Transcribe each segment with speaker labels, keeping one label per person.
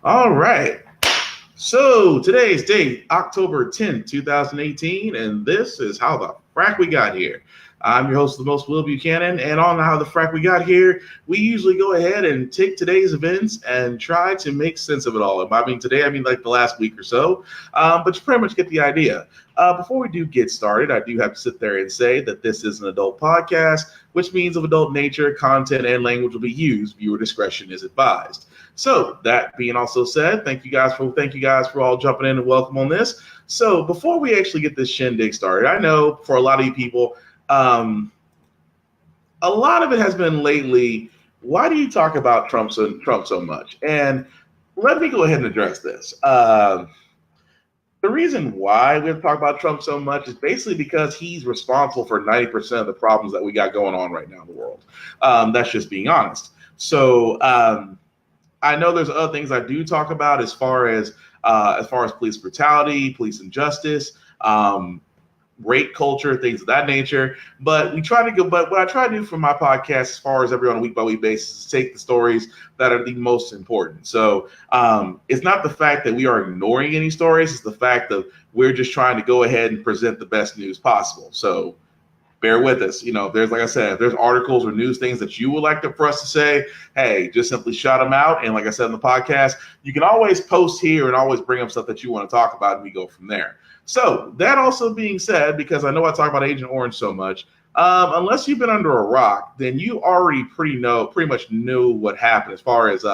Speaker 1: All right. So today's date, October 10th, 2018, and this is How the Frack We Got Here. I'm your host, the most Will Buchanan, and on How the Frack We Got Here, we usually go ahead and take today's events and try to make sense of it all. And by today, I mean like the last week or so, but you pretty much get the idea. Before we do get started, I do have to sit there and say that this is an adult podcast, which means of adult nature, content, and language will be used. Viewer discretion is advised. So that being also said, thank you guys for all jumping in and welcome on this. So before we actually get this shindig started, I know for a lot of you people, a lot of it has been lately, why do you talk about Trump so much? And let me go ahead and address this. The reason why we have to talk about Trump so much is basically because he's responsible for 90% of the problems that we got going on right now in the world. That's just being honest. So I know there's other things I do talk about as far as police brutality, police injustice, rape culture, things of that nature. But what I try to do for my podcast, as far as on a week by week basis, is take the stories that are the most important. So it's not the fact that we are ignoring any stories; it's the fact that we're just trying to go ahead and present the best news possible. So bear with us. There's, like I said, if there's articles or news things that you would like for us to say, hey, just simply shout them out. And like I said in the podcast, you can always post here and always bring up stuff that you want to talk about, and we go from there. So that also being said, because I know I talk about Agent Orange so much, unless you've been under a rock, then you already pretty much knew what happened as far as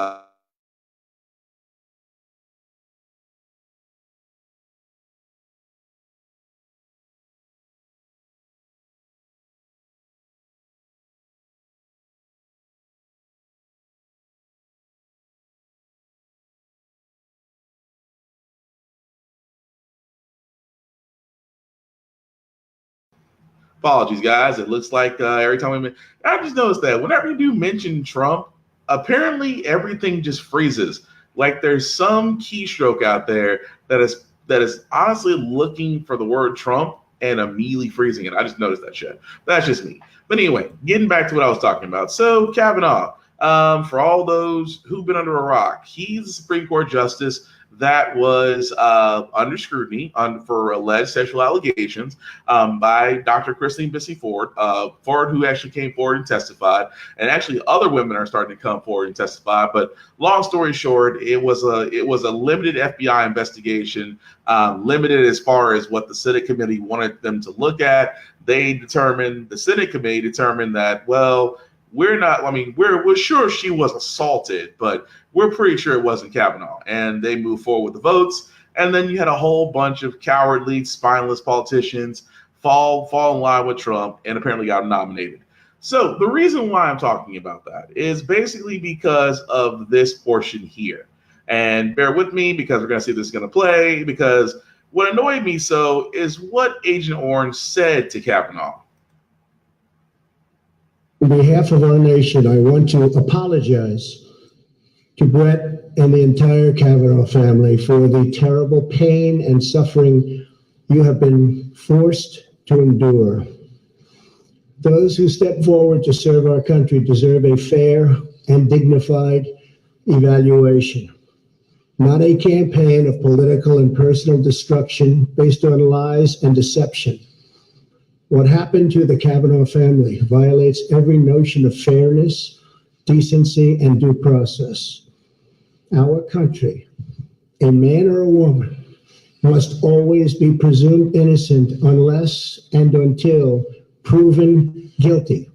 Speaker 1: apologies, guys. It looks like every time I just noticed that whenever you do mention Trump, apparently everything just freezes. Like there's some keystroke out there that is honestly looking for the word Trump and immediately freezing it. I just noticed that shit. That's just me. But anyway, getting back to what I was talking about. So Kavanaugh, for all those who've been under a rock, he's a Supreme Court justice that was under scrutiny for alleged sexual allegations by Dr. Christine Bissy Ford, who actually came forward and testified. And actually, other women are starting to come forward and testify. But long story short, it was a limited FBI investigation, limited as far as what the Senate committee wanted them to look at. The Senate committee determined that, well, we're sure she was assaulted, but we're pretty sure it wasn't Kavanaugh. And they moved forward with the votes. And then you had a whole bunch of cowardly, spineless politicians fall in line with Trump and apparently got nominated. So the reason why I'm talking about that is basically because of this portion here. And bear with me because we're going to see if this is going to play, because what annoyed me so is what Agent Orange said to Kavanaugh.
Speaker 2: On behalf of our nation, I want to apologize to Brett and the entire Kavanaugh family for the terrible pain and suffering you have been forced to endure. Those who step forward to serve our country deserve a fair and dignified evaluation, not a campaign of political and personal destruction based on lies and deception. What happened to the Kavanaugh family violates every notion of fairness, decency, and due process. Our country, a man or a woman, must always be presumed innocent unless and until proven guilty.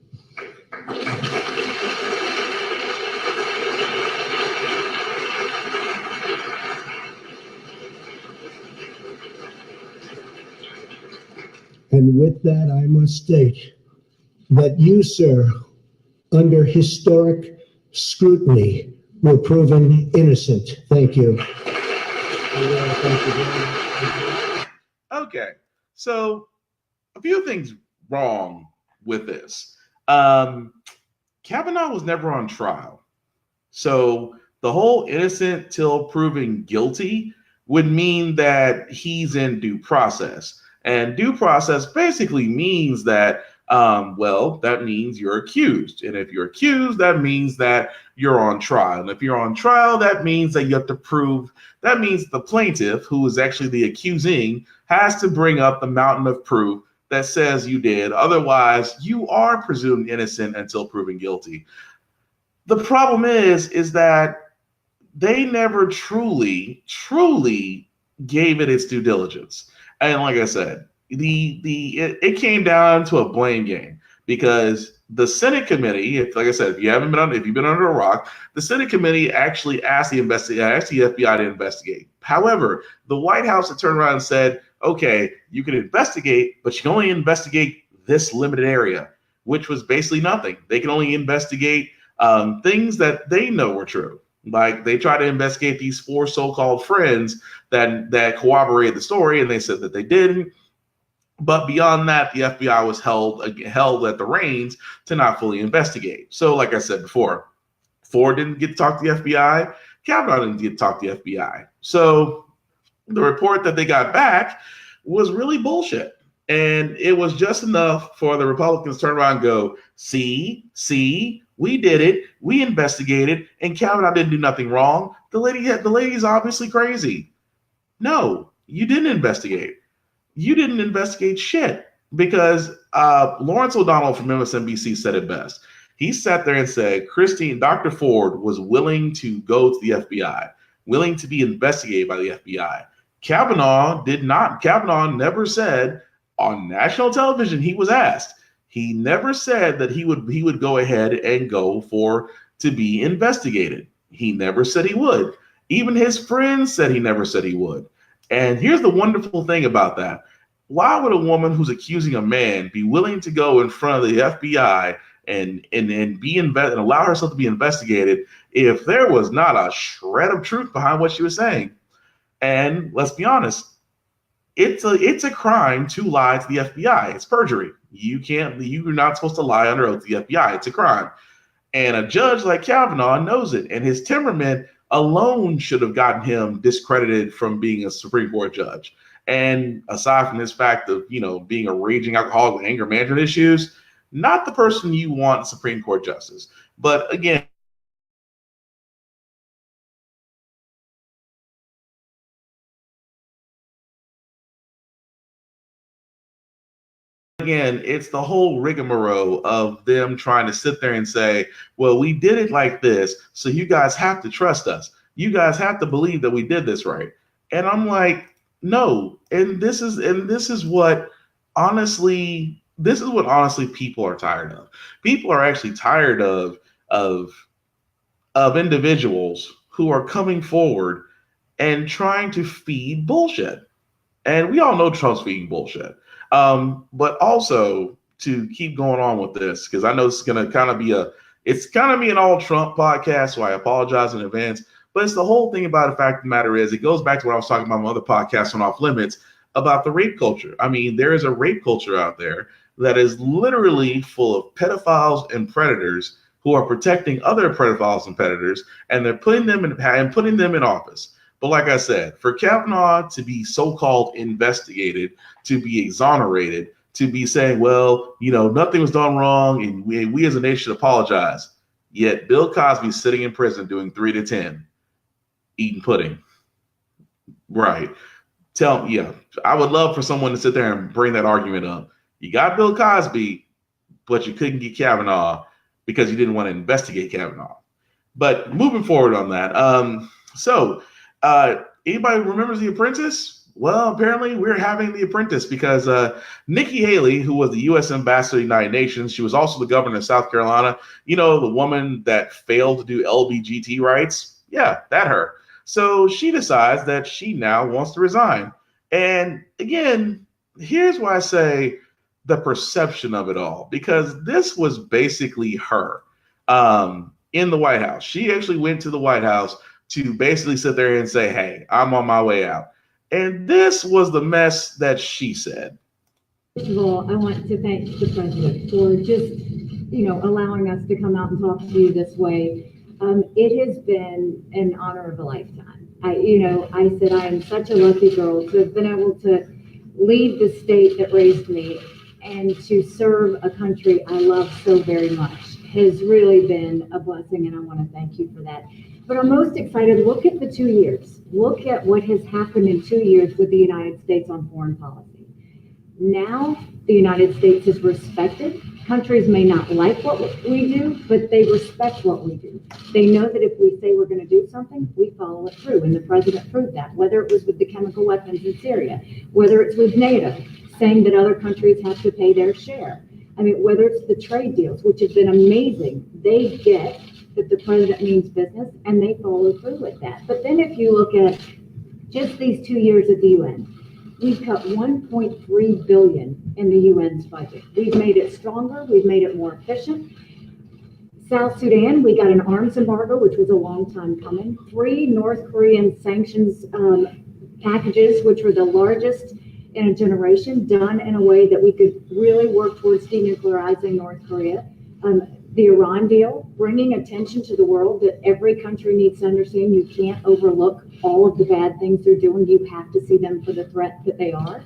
Speaker 2: And with that, I must state that you, sir, under historic scrutiny, were proven innocent. Thank you.
Speaker 1: Okay, so a few things wrong with this. Kavanaugh was never on trial. So the whole innocent till proven guilty would mean that he's in due process. And due process basically means that Well, that means you're accused. And if you're accused, that means that you're on trial. And if you're on trial, that means that you have to prove, that means the plaintiff, who is actually the accusing, has to bring up the mountain of proof that says you did. Otherwise, you are presumed innocent until proven guilty. The problem is that they never truly gave it its due diligence. And like I said, it came down to a blame game because the Senate committee, like I said, if you've been under a rock, the Senate committee actually asked the FBI to investigate. However, the White House had turned around and said, okay, you can investigate, but you can only investigate this limited area, which was basically nothing. They can only investigate things that they know were true. Like they tried to investigate these 4 so-called friends that corroborated the story, and they said that they didn't. But beyond that, the FBI was held at the reins to not fully investigate. So, like I said before, Ford didn't get to talk to the FBI. Kavanaugh didn't get to talk to the FBI. So the report that they got back was really bullshit. And it was just enough for the Republicans to turn around and go, see, we did it. We investigated, and Kavanaugh didn't do nothing wrong. The lady's obviously crazy. No, you didn't investigate. You didn't investigate shit because Lawrence O'Donnell from MSNBC said it best. He sat there and said, Dr. Ford was willing to go to the FBI, willing to be investigated by the FBI. Kavanaugh did not. Kavanaugh never said on national television, he was asked. He never said that he would go ahead and go to be investigated. He never said he would. Even his friends said he never said he would. And here's the wonderful thing about that. Why would a woman who's accusing a man be willing to go in front of the FBI and allow herself to be investigated if there was not a shred of truth behind what she was saying? And let's be honest, it's a crime to lie to the FBI. It's perjury. You're not supposed to lie under oath to the FBI. It's a crime. And a judge like Kavanaugh knows it. And his temperament alone should have gotten him discredited from being a Supreme Court judge. And aside from this fact of, being a raging alcoholic with anger management issues, not the person you want Supreme Court justice. But again, it's the whole rigmarole of them trying to sit there and say, well, we did it like this, so you guys have to trust us. You guys have to believe that we did this right. And I'm like, no. And this is what honestly people are tired of. People are actually tired of individuals who are coming forward and trying to feed bullshit. And we all know Trump's feeding bullshit. But also to keep going on with this, because I know it's going to kind of be an all Trump podcast, so I apologize in advance. But it's the whole thing about the fact of the matter is, it goes back to what I was talking about in my other podcast on Off Limits about the rape culture. I mean, there is a rape culture out there that is literally full of pedophiles and predators who are protecting other pedophiles and predators, and they're putting them in office. But like I said, for Kavanaugh to be so-called investigated, to be exonerated, to be saying, well, nothing was done wrong, and we as a nation apologize. Yet Bill Cosby's sitting in prison doing 3 to 10, eating pudding. Right. I would love for someone to sit there and bring that argument up. You got Bill Cosby, but you couldn't get Kavanaugh because you didn't want to investigate Kavanaugh. But moving forward on that, anybody remembers The Apprentice? Well, apparently we're having The Apprentice because Nikki Haley, who was the U.S. ambassador to the United Nations, she was also the governor of South Carolina. The woman that failed to do LGBT rights. Yeah, that her. So she decides that she now wants to resign. And again, here's why I say the perception of it all, because this was basically her in the White House. She actually went to the White House to basically sit there and say, hey, I'm on my way out. And this was the mess that she said.
Speaker 3: First of all, I want to thank the president for just, allowing us to come out and talk to you this way. It has been an honor of a lifetime. I said I am such a lucky girl to have been able to lead the state that raised me and to serve a country I love so very much has really been a blessing, and I want to thank you for that. But I'm most excited, look at the 2 years. Look at what has happened in 2 years with the United States on foreign policy. Now, the United States is respected. Countries may not like what we do, but they respect what we do. They know that if we say we're going to do something, we follow it through, and the president proved that, whether it was with the chemical weapons in Syria, whether it's with NATO, saying that other countries have to pay their share. I mean, whether it's the trade deals, which have been amazing, they get that the president means business, and they follow through with that. But then if you look at just these 2 years at the UN, we've cut 1.3 billion in the UN's budget. We've made it stronger. We've made it more efficient. South Sudan, we got an arms embargo, which was a long time coming. 3 North Korean sanctions packages, which were the largest in a generation, done in a way that we could really work towards denuclearizing North Korea. The Iran deal, bringing attention to the world that every country needs to understand you can't overlook all of the bad things they're doing. You have to see them for the threat that they are.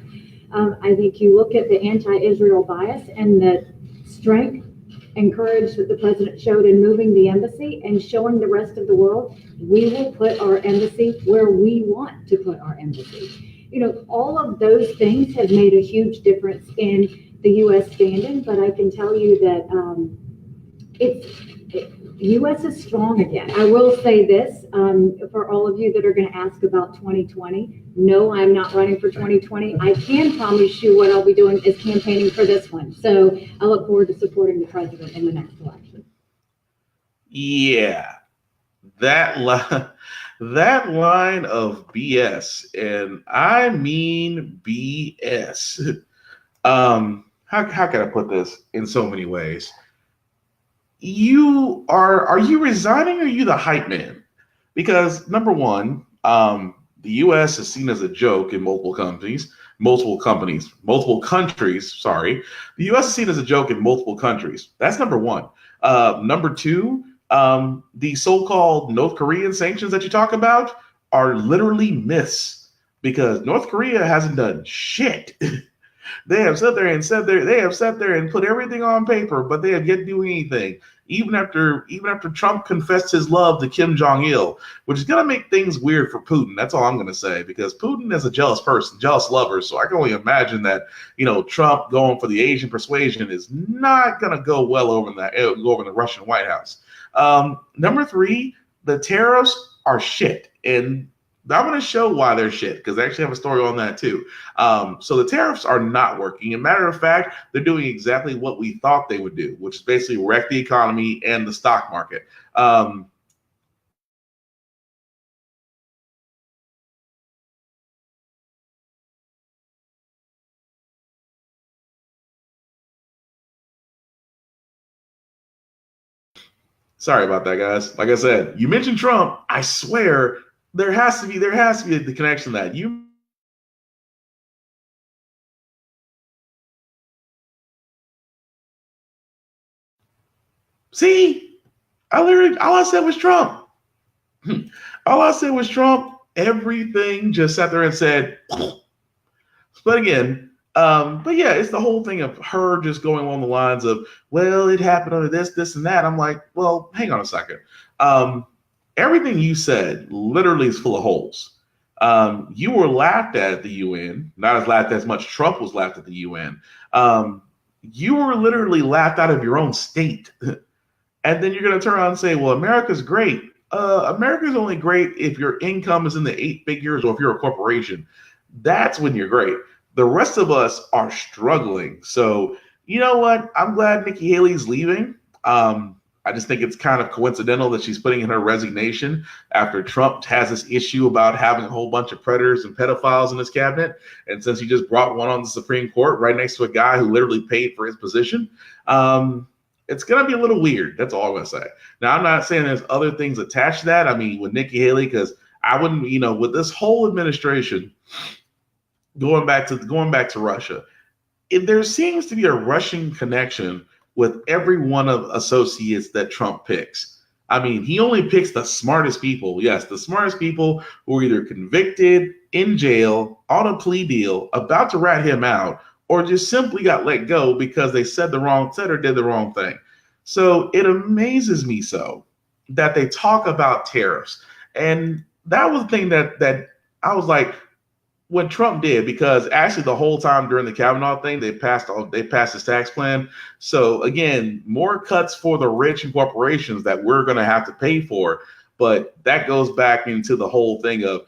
Speaker 3: I think you look at the anti-Israel bias and the strength and courage that the president showed in moving the embassy and showing the rest of the world, we will put our embassy where we want to put our embassy. You know, all of those things have made a huge difference in the U.S. standing, but I can tell you that U.S. is strong again. I will say this, for all of you that are going to ask about 2020, no, I'm not running for 2020. I can promise you what I'll be doing is campaigning for this one. So I look forward to supporting the president in the next election.
Speaker 1: Yeah, that line of BS, and I mean BS. How can I put this in so many ways? Are you resigning or are you the hype man? Because number one, the U.S. is seen as a joke in multiple countries. Sorry, the U.S. is seen as a joke in multiple countries. That's number one. Number two, the so-called North Korean sanctions that you talk about are literally myths because North Korea hasn't done shit. They have sat there and put everything on paper, but they have yet to do anything. Even after Trump confessed his love to Kim Jong-il, which is gonna make things weird for Putin. That's all I'm gonna say, because Putin is a jealous person, jealous lover. So I can only imagine that, Trump going for the Asian persuasion is not gonna go well over in the Russian White House. Number three, the tariffs are shit, and I'm going to show why they're shit, because I actually have a story on that too. So the tariffs are not working. As a matter of fact, they're doing exactly what we thought they would do, which is basically wreck the economy and the stock market. Sorry about that, guys. Like I said, you mentioned Trump. I swear there has to be the connection that you. See, all I said was Trump. All I said was Trump. Everything just sat there and said. But again, but yeah, it's the whole thing of her just going along the lines of, well, it happened under this, and that. I'm like, well, hang on a second. Everything you said literally is full of holes. You were laughed at the UN, not as laughed as much Trump was laughed at the UN. You were literally laughed out of your own state. And then you're going to turn around and say, well, America's great. America's only great if your income is in the 8 figures or if you're a corporation. That's when you're great. The rest of us are struggling. So, you know what? I'm glad Nikki Haley's leaving. I just think it's kind of coincidental that she's putting in her resignation after Trump has this issue about having a whole bunch of predators and pedophiles in his cabinet. And since he just brought one on the Supreme Court right next to a guy who literally paid for his position, it's going to be a little weird. That's all I'm going to say. Now, I'm not saying there's other things attached to that. I mean, with Nikki Haley, because I wouldn't, with this whole administration going back to Russia, there seems to be a Russian connection with every one of associates that Trump picks. I mean, he only picks the smartest people. Yes, the smartest people who are either convicted, in jail, on a plea deal, about to rat him out, or just simply got let go because they said or did the wrong thing. So it amazes me so that they talk about tariffs. And that was the thing that I was like, when Trump did, because actually the whole time during the Kavanaugh thing, they passed this tax plan. So again, more cuts for the rich and corporations that we're going to have to pay for. But that goes back into the whole thing of,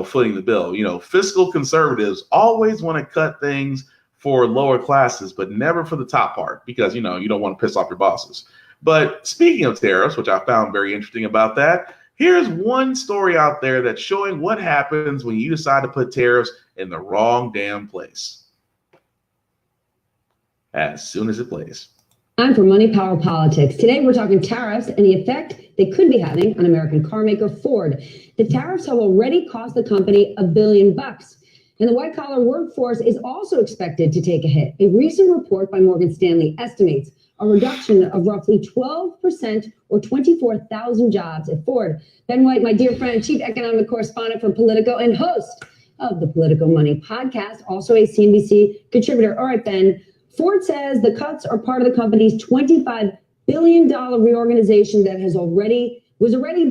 Speaker 1: footing the bill. Fiscal conservatives always want to cut things for lower classes, but never for the top part, because, you don't want to piss off your bosses. But speaking of tariffs, which I found very interesting about that, here's one story out there that's showing what happens when you decide to put tariffs in the wrong damn place. As soon as it plays.
Speaker 4: Time for Money Power Politics. Today we're talking tariffs and the effect they could be having on American car maker Ford. The tariffs have already cost the company $1 billion. And the white-collar workforce is also expected to take a hit. A recent report by Morgan Stanley estimates a reduction of roughly 12% or 24,000 jobs at Ford. Ben White, my dear friend, chief economic correspondent for Politico and host of the Political Money podcast, also a CNBC contributor. All right, Ben, Ford says the cuts are part of the company's $25 billion reorganization that was already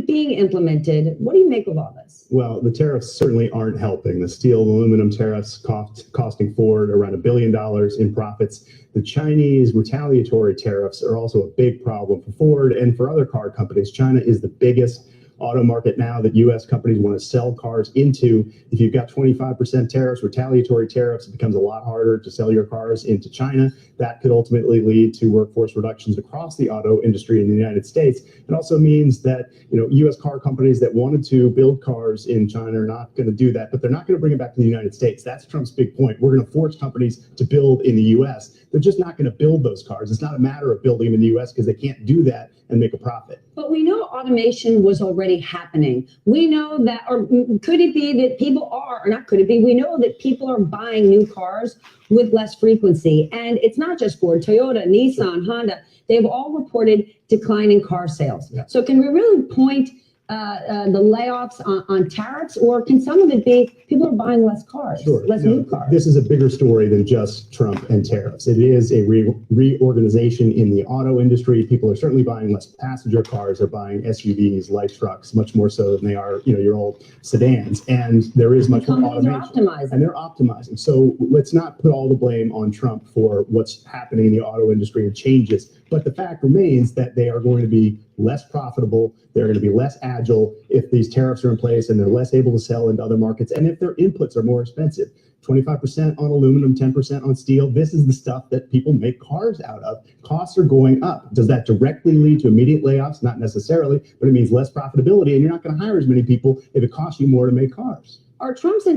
Speaker 4: being implemented. What do you make of all this?
Speaker 5: Well, the tariffs certainly aren't helping. The steel and aluminum tariffs costing Ford around $1 billion in profits. The Chinese retaliatory tariffs are also a big problem for Ford and for other car companies. China is the biggest auto market now that U.S. companies want to sell cars into. If you've got 25% tariffs, retaliatory tariffs, it becomes a lot harder to sell your cars into China. That could ultimately lead to workforce reductions across the auto industry in the United States. It also means that, U.S. car companies that wanted to build cars in China are not going to do that, but they're not going to bring it back to the United States. That's Trump's big point. We're going to force companies to build in the U.S. They're just not going to build those cars. It's not a matter of building them in the U.S. because they can't do that and make a profit.
Speaker 4: But we know automation was already happening. We know that, or could it be that people are, or not could it be, we know that people are buying new cars with less frequency. And it's not just Ford, Toyota, Nissan, Honda, they've all reported declining car sales. Yeah. So can we really point the layoffs on tariffs, or can some of it be people are buying less cars, less new cars?
Speaker 5: This is a bigger story than just Trump and tariffs. It is a reorganization in the auto industry. People are certainly buying less passenger cars. They're buying SUVs, light trucks, much more so than they are, your old sedans. And there is much more automation. And they're optimizing. So let's not put all the blame on Trump for what's happening in the auto industry and changes. But the fact remains that they are going to be less profitable. They're going to be less agile if these tariffs are in place, and they're less able to sell into other markets. And if their inputs are more expensive, 25% on aluminum, 10% on steel. This is the stuff that people make cars out of. Costs are going up. Does that directly lead to immediate layoffs? Not necessarily, but it means less profitability, and you're not going to hire as many people if it costs you more to make cars.
Speaker 4: Are tariffs the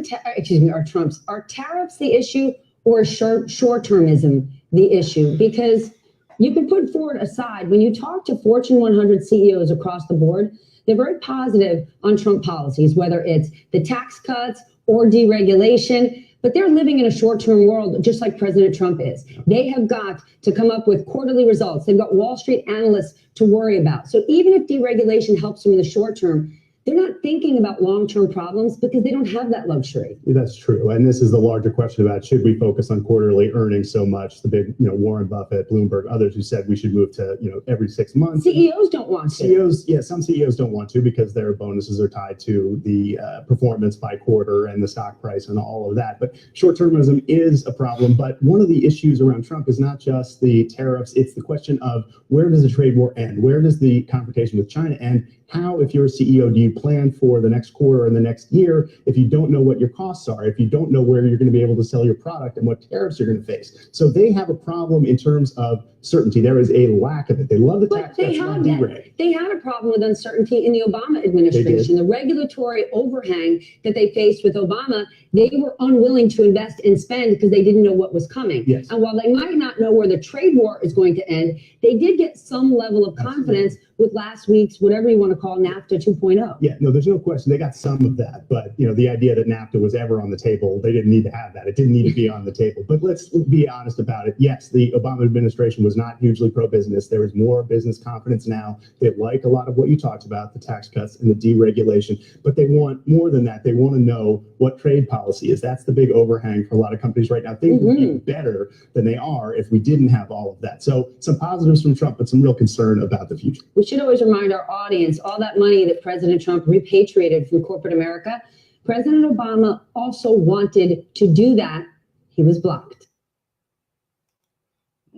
Speaker 4: issue, or is short-termism the issue? Because you can put Ford aside. When you talk to Fortune 100 CEOs across the board, they're very positive on Trump policies, whether it's the tax cuts or deregulation, but they're living in a short-term world just like President Trump is. They have got to come up with quarterly results. They've got Wall Street analysts to worry about. So even if deregulation helps them in the short term, they're not thinking about long-term problems because they don't have that luxury.
Speaker 5: That's true. And this is the larger question about, should we focus on quarterly earnings so much? The big, Warren Buffett, Bloomberg, others who said we should move to, every 6 months.
Speaker 4: CEOs don't want to.
Speaker 5: Some CEOs don't want to because their bonuses are tied to the performance by quarter and the stock price and all of that. But short-termism is a problem. But one of the issues around Trump is not just the tariffs. It's the question of, where does the trade war end? Where does the confrontation with China end? How, if you're a CEO, do you plan for the next quarter and the next year if you don't know what your costs are, if you don't know where you're going to be able to sell your product and what tariffs you're going to face? So they have a problem in terms of certainty. There is a lack of it. They love the tax cuts on dereg.
Speaker 4: They had a problem with uncertainty in the Obama administration. The regulatory overhang that they faced with Obama, they were unwilling to invest and spend because they didn't know what was coming.
Speaker 5: Yes.
Speaker 4: And while they might not know where the trade war is going to end, they did get some level of confidence with last week's, whatever you want to call NAFTA 2.0.
Speaker 5: Yeah, no, there's no question. They got some of that. But, the idea that NAFTA was ever on the table, they didn't need to have that. It didn't need to be on the table. But let's be honest about it. Yes, the Obama administration was not hugely pro-business. There is more business confidence now. They like a lot of what you talked about, the tax cuts and the deregulation, but they want more than that. They want to know what trade policy is. That's the big overhang for a lot of companies right now. Things would be better than they are if we didn't have all of that. So some positives from Trump, but some real concern about the future.
Speaker 4: We should always remind our audience, all that money that President Trump repatriated from corporate America, President Obama also wanted to do that. He was blocked.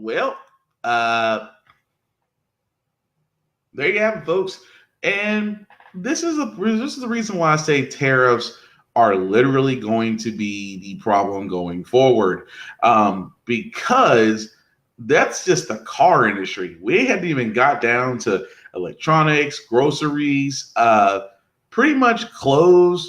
Speaker 1: Well, there you have it, folks. And this is the reason why I say tariffs are literally going to be the problem going forward, because that's just the car industry. We hadn't even got down to electronics, groceries, pretty much clothes.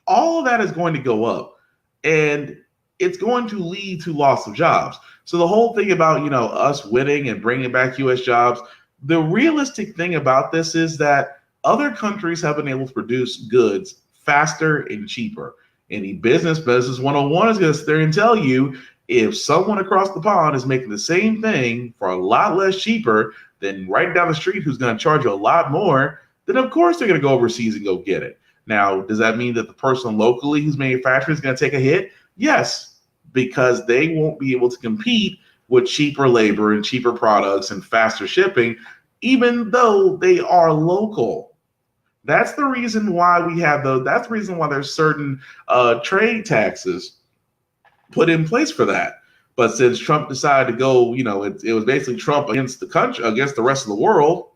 Speaker 1: All of that is going to go up, and it's going to lead to loss of jobs. So the whole thing about, us winning and bringing back U.S. jobs, the realistic thing about this is that other countries have been able to produce goods faster and cheaper. Any business 101 is going to sit there and tell you, if someone across the pond is making the same thing for a lot less cheaper than right down the street who's going to charge you a lot more, then of course they're going to go overseas and go get it. Now, does that mean that the person locally who's manufacturing is going to take a hit? Yes, because they won't be able to compete with cheaper labor and cheaper products and faster shipping, even though they are local. That's the reason why that's the reason why there's certain trade taxes put in place for that. But since Trump decided to go, it was basically Trump against the country, against the rest of the world.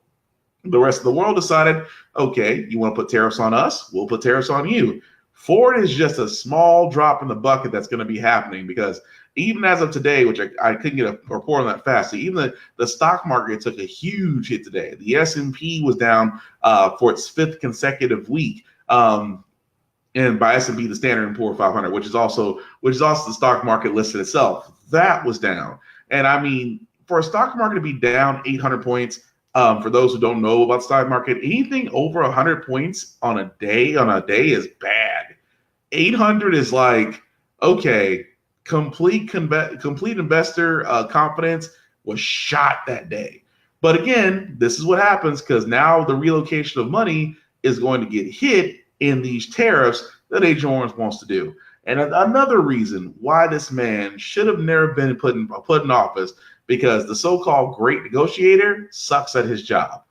Speaker 1: The rest of the world decided, okay, you want to put tariffs on us? We'll put tariffs on you. Ford is just a small drop in the bucket that's going to be happening, because even as of today, which I couldn't get a report on that fast, so even the stock market took a huge hit today. The S&P was down for its 5th consecutive week. And by S&P, the Standard & Poor's 500, which is also the stock market listed itself, that was down. And I mean, for a stock market to be down 800 points, for those who don't know about the stock market, anything over 100 points on a day is bad. 800 is like, okay, complete investor confidence was shot that day. But again, this is what happens because now the relocation of money is going to get hit in these tariffs that Agent Orange wants to do. And another reason why this man should have never been put in office, because the so-called great negotiator sucks at his job.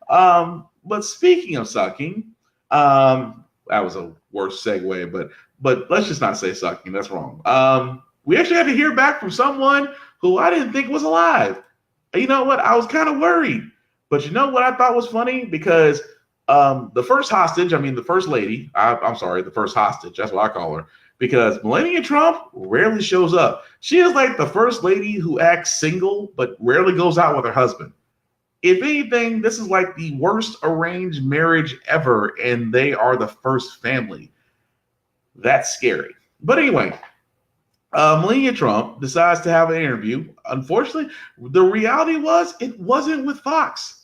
Speaker 1: But speaking of sucking, that was a worse segue, but let's just not say sucking. That's wrong. We actually had to hear back from someone who I didn't think was alive. You know what? I was kind of worried. But you know what I thought was funny? Because the first hostage, the first lady, I'm sorry, the first hostage, that's what I call her, because Melania Trump rarely shows up. She is like the first lady who acts single, but rarely goes out with her husband. If anything, this is like the worst arranged marriage ever, and they are the first family. That's scary. But anyway, Melania Trump decides to have an interview. Unfortunately, the reality was it wasn't with Fox.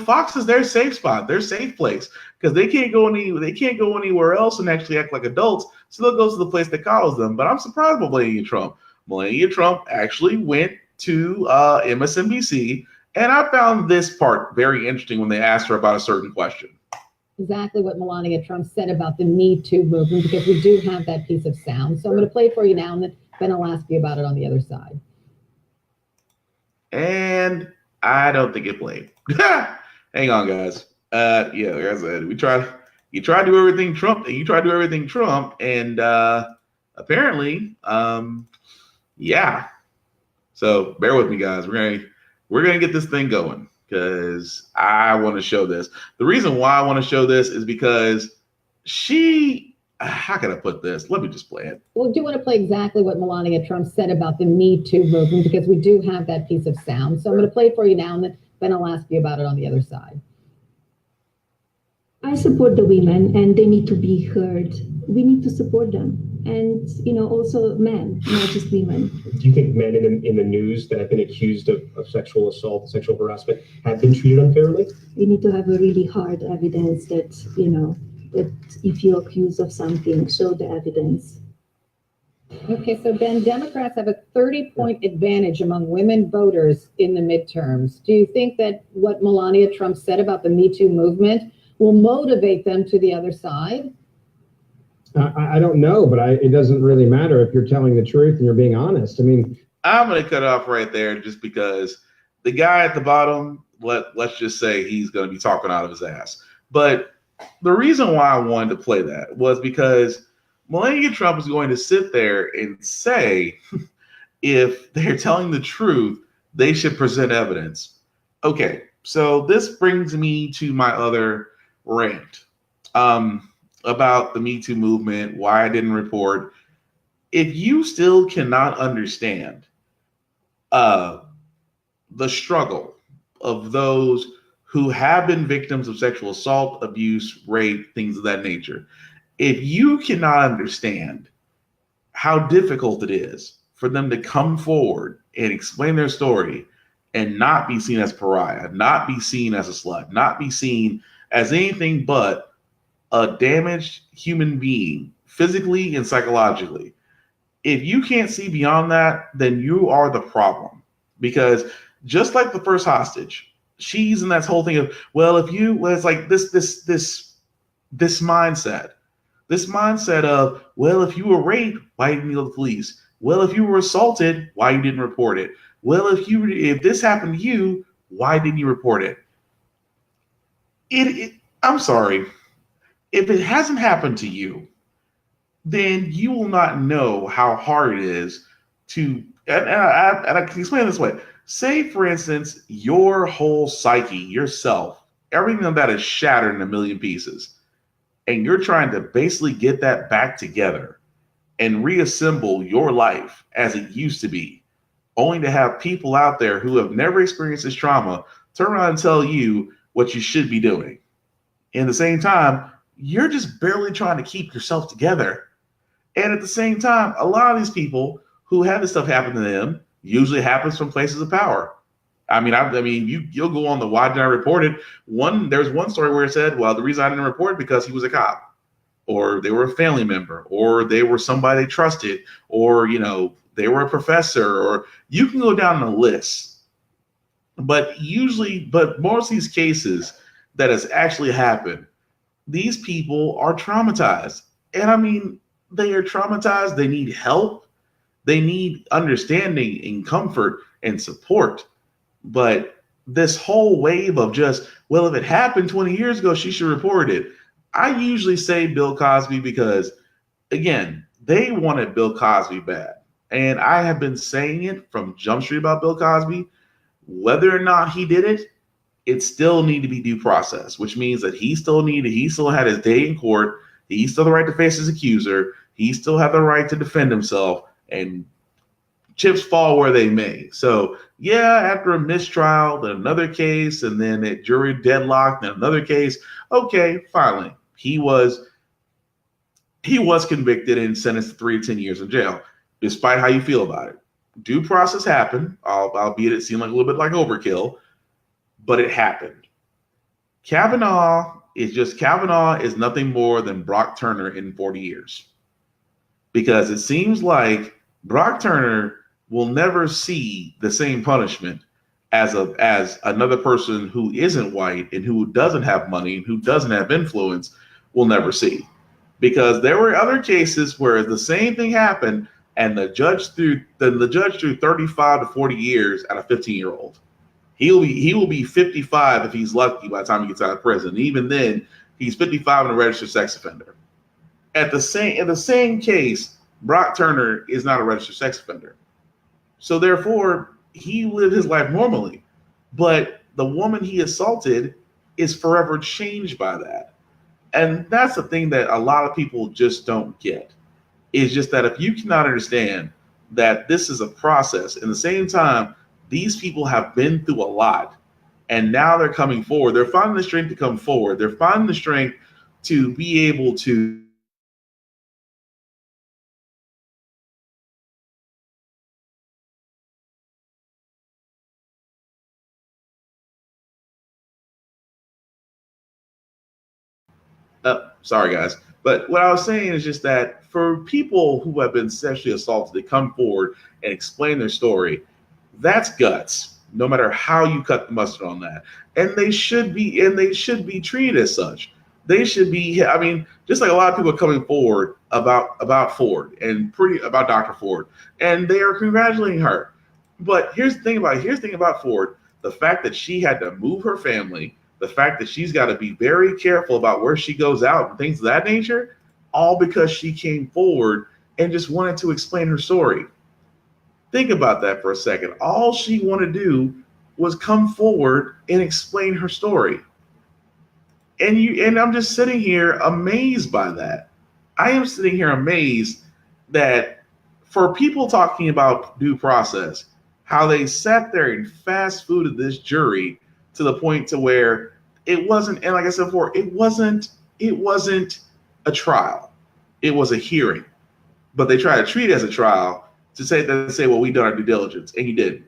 Speaker 1: Fox is their safe spot, their safe place, because they can't go anywhere else and actually act like adults. So they'll go to the place that calls them. But I'm surprised by Melania Trump. Melania Trump actually went to MSNBC, and I found this part very interesting when they asked her about a certain question.
Speaker 3: Exactly what Melania Trump said about the Me Too movement, because we do have that piece of sound. So I'm going to play it for you now, and then I'll ask you about it on the other side.
Speaker 1: And I don't think it played. Hang on, guys. Like I said, you try to do everything Trump, and apparently, yeah. So bear with me, guys. We're gonna get this thing going because I want to show this. The reason why I want to show this is because how can I put this? Let me just play it.
Speaker 3: Well, do you want to play exactly what Melania Trump said about the Me Too movement, because we do have that piece of sound. So I'm going to play it for you now, and then I'll ask you about it on the other side.
Speaker 6: I support the women, and they need to be heard. We need to support them. And, also men, not just women.
Speaker 5: Do you think men in the news that have been accused of sexual assault, sexual harassment, have been treated unfairly?
Speaker 6: We need to have a really hard evidence that, that if you're accused of something, show the evidence.
Speaker 7: Okay, so Ben, Democrats have a 30-point advantage among women voters in the midterms. Do you think that what Melania Trump said about the Me Too movement will motivate them to the other side?
Speaker 8: I don't know, but it doesn't really matter if you're telling the truth and you're being honest. I mean,
Speaker 1: I'm going to cut off right there just because the guy at the bottom, let's just say he's going to be talking out of his ass. But the reason why I wanted to play that was because Melania Trump is going to sit there and say, if they're telling the truth, they should present evidence. Okay, so this brings me to my other rant about the Me Too movement, why I didn't report. If you still cannot understand the struggle of those who have been victims of sexual assault, abuse, rape, things of that nature, if you cannot understand how difficult it is for them to come forward and explain their story and not be seen as pariah, not be seen as a slut, not be seen as anything but a damaged human being, physically and psychologically. If you can't see beyond that, then you are the problem. Because just like the first hostage, she's in that whole thing of, well, if you, well, it's like this mindset. This mindset of, well, if you were raped, why didn't you go to the police? Well, if you were assaulted, why you didn't report it? Well, if this happened to you, why didn't you report it? I'm sorry. If it hasn't happened to you, then you will not know how hard it is to, and I can explain it this way. Say, for instance, your whole psyche, yourself, everything of that is shattered in a million pieces, and you're trying to basically get that back together and reassemble your life as it used to be, only to have people out there who have never experienced this trauma turn around and tell you what you should be doing. And at the same time, you're just barely trying to keep yourself together. And at the same time, a lot of these people who have this stuff happen to them usually happens from places of power. I mean, you'll go on the why didn't I report it? There's one story where it said, well, the reason I didn't report it because he was a cop, or they were a family member, or they were somebody they trusted, or they were a professor, or you can go down the list. But most of these cases that has actually happened, these people are traumatized. And I mean, they are traumatized. They need help. They need understanding and comfort and support. But this whole wave of just, well, if it happened 20 years ago, she should report it. I usually say Bill Cosby because, again, they wanted Bill Cosby bad. And I have been saying it from Jump Street about Bill Cosby. Whether or not he did it, it still need to be due process, which means that he still had his day in court. He still had the right to face his accuser. He still had the right to defend himself, and chips fall where they may. So yeah, after a mistrial, then another case, and then a jury deadlocked, then another case. Okay, finally, he was convicted and sentenced to 3 to 10 years in jail, despite how you feel about it. Due process happened, albeit it seemed like a little bit like overkill, but it happened. Kavanaugh is nothing more than Brock Turner in 40 years. Because it seems like Brock Turner will never see the same punishment as another person who isn't white and who doesn't have money and who doesn't have influence will never see. Because there were other cases where the same thing happened and the judge threw 35 to 40 years at a 15-year-old. He will be 55 if he's lucky by the time he gets out of prison. Even then, he's 55 and a registered sex offender. In the same case, Brock Turner is not a registered sex offender. So therefore, he lived his life normally. But the woman he assaulted is forever changed by that. And that's the thing that a lot of people just don't get. Is just that if you cannot understand that this is a process, at the same time, these people have been through a lot, and now they're coming forward. They're finding the strength to come forward. They're finding the strength to be able to sorry guys. But what I was saying is just that for people who have been sexually assaulted to come forward and explain their story, that's guts, no matter how you cut the mustard on that. And they should be treated as such. They should be, I mean, just like a lot of people are coming forward about Ford and about Dr. Ford, and they are congratulating her. But here's the thing about Ford, the fact that she had to move her family, the fact that she's got to be very careful about where she goes out and things of that nature, all because she came forward and just wanted to explain her story. Think about that for a second. All she wanted to do was come forward and explain her story. And I'm just sitting here amazed by that. I am sitting here amazed that for people talking about due process, how they sat there and fast fooded this jury to the point to where it wasn't, and like I said before, it wasn't a trial. It was a hearing. But they try to treat it as a trial to say, well, we done our due diligence, and you didn't.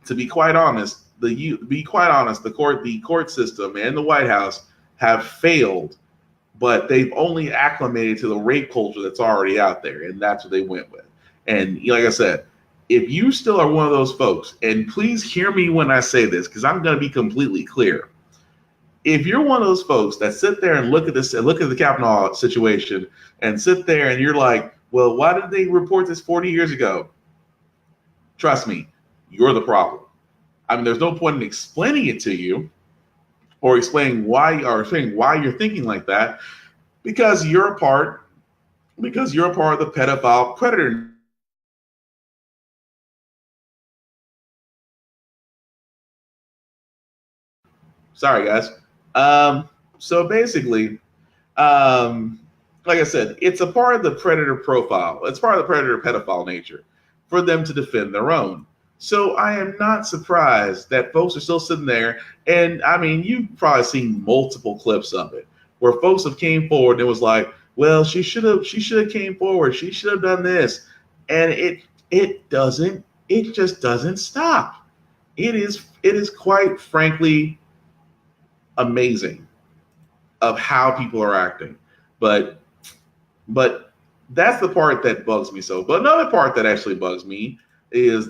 Speaker 1: To be quite honest, the court system and the White House have failed, but they've only acclimated to the rape culture that's already out there, and that's what they went with. And like I said, if you still are one of those folks, and please hear me when I say this, because I'm going to be completely clear. If you're one of those folks that sit there and look at the Kavanaugh situation and sit there and you're like, well, why did they report this 40 years ago? Trust me, you're the problem. I mean, there's no point in explaining it to you or explaining why you're thinking like that, because you're a part of the pedophile predator. Sorry, guys. So basically, like I said, it's a part of the predator profile. It's part of the predator pedophile nature for them to defend their own. So I am not surprised that folks are still sitting there. And I mean, you've probably seen multiple clips of it where folks have came forward and it was like, well, she should have came forward. She should have done this. And it just doesn't stop. It is quite frankly amazing of how people are acting. But that's the part that bugs me so. But another part that actually bugs me is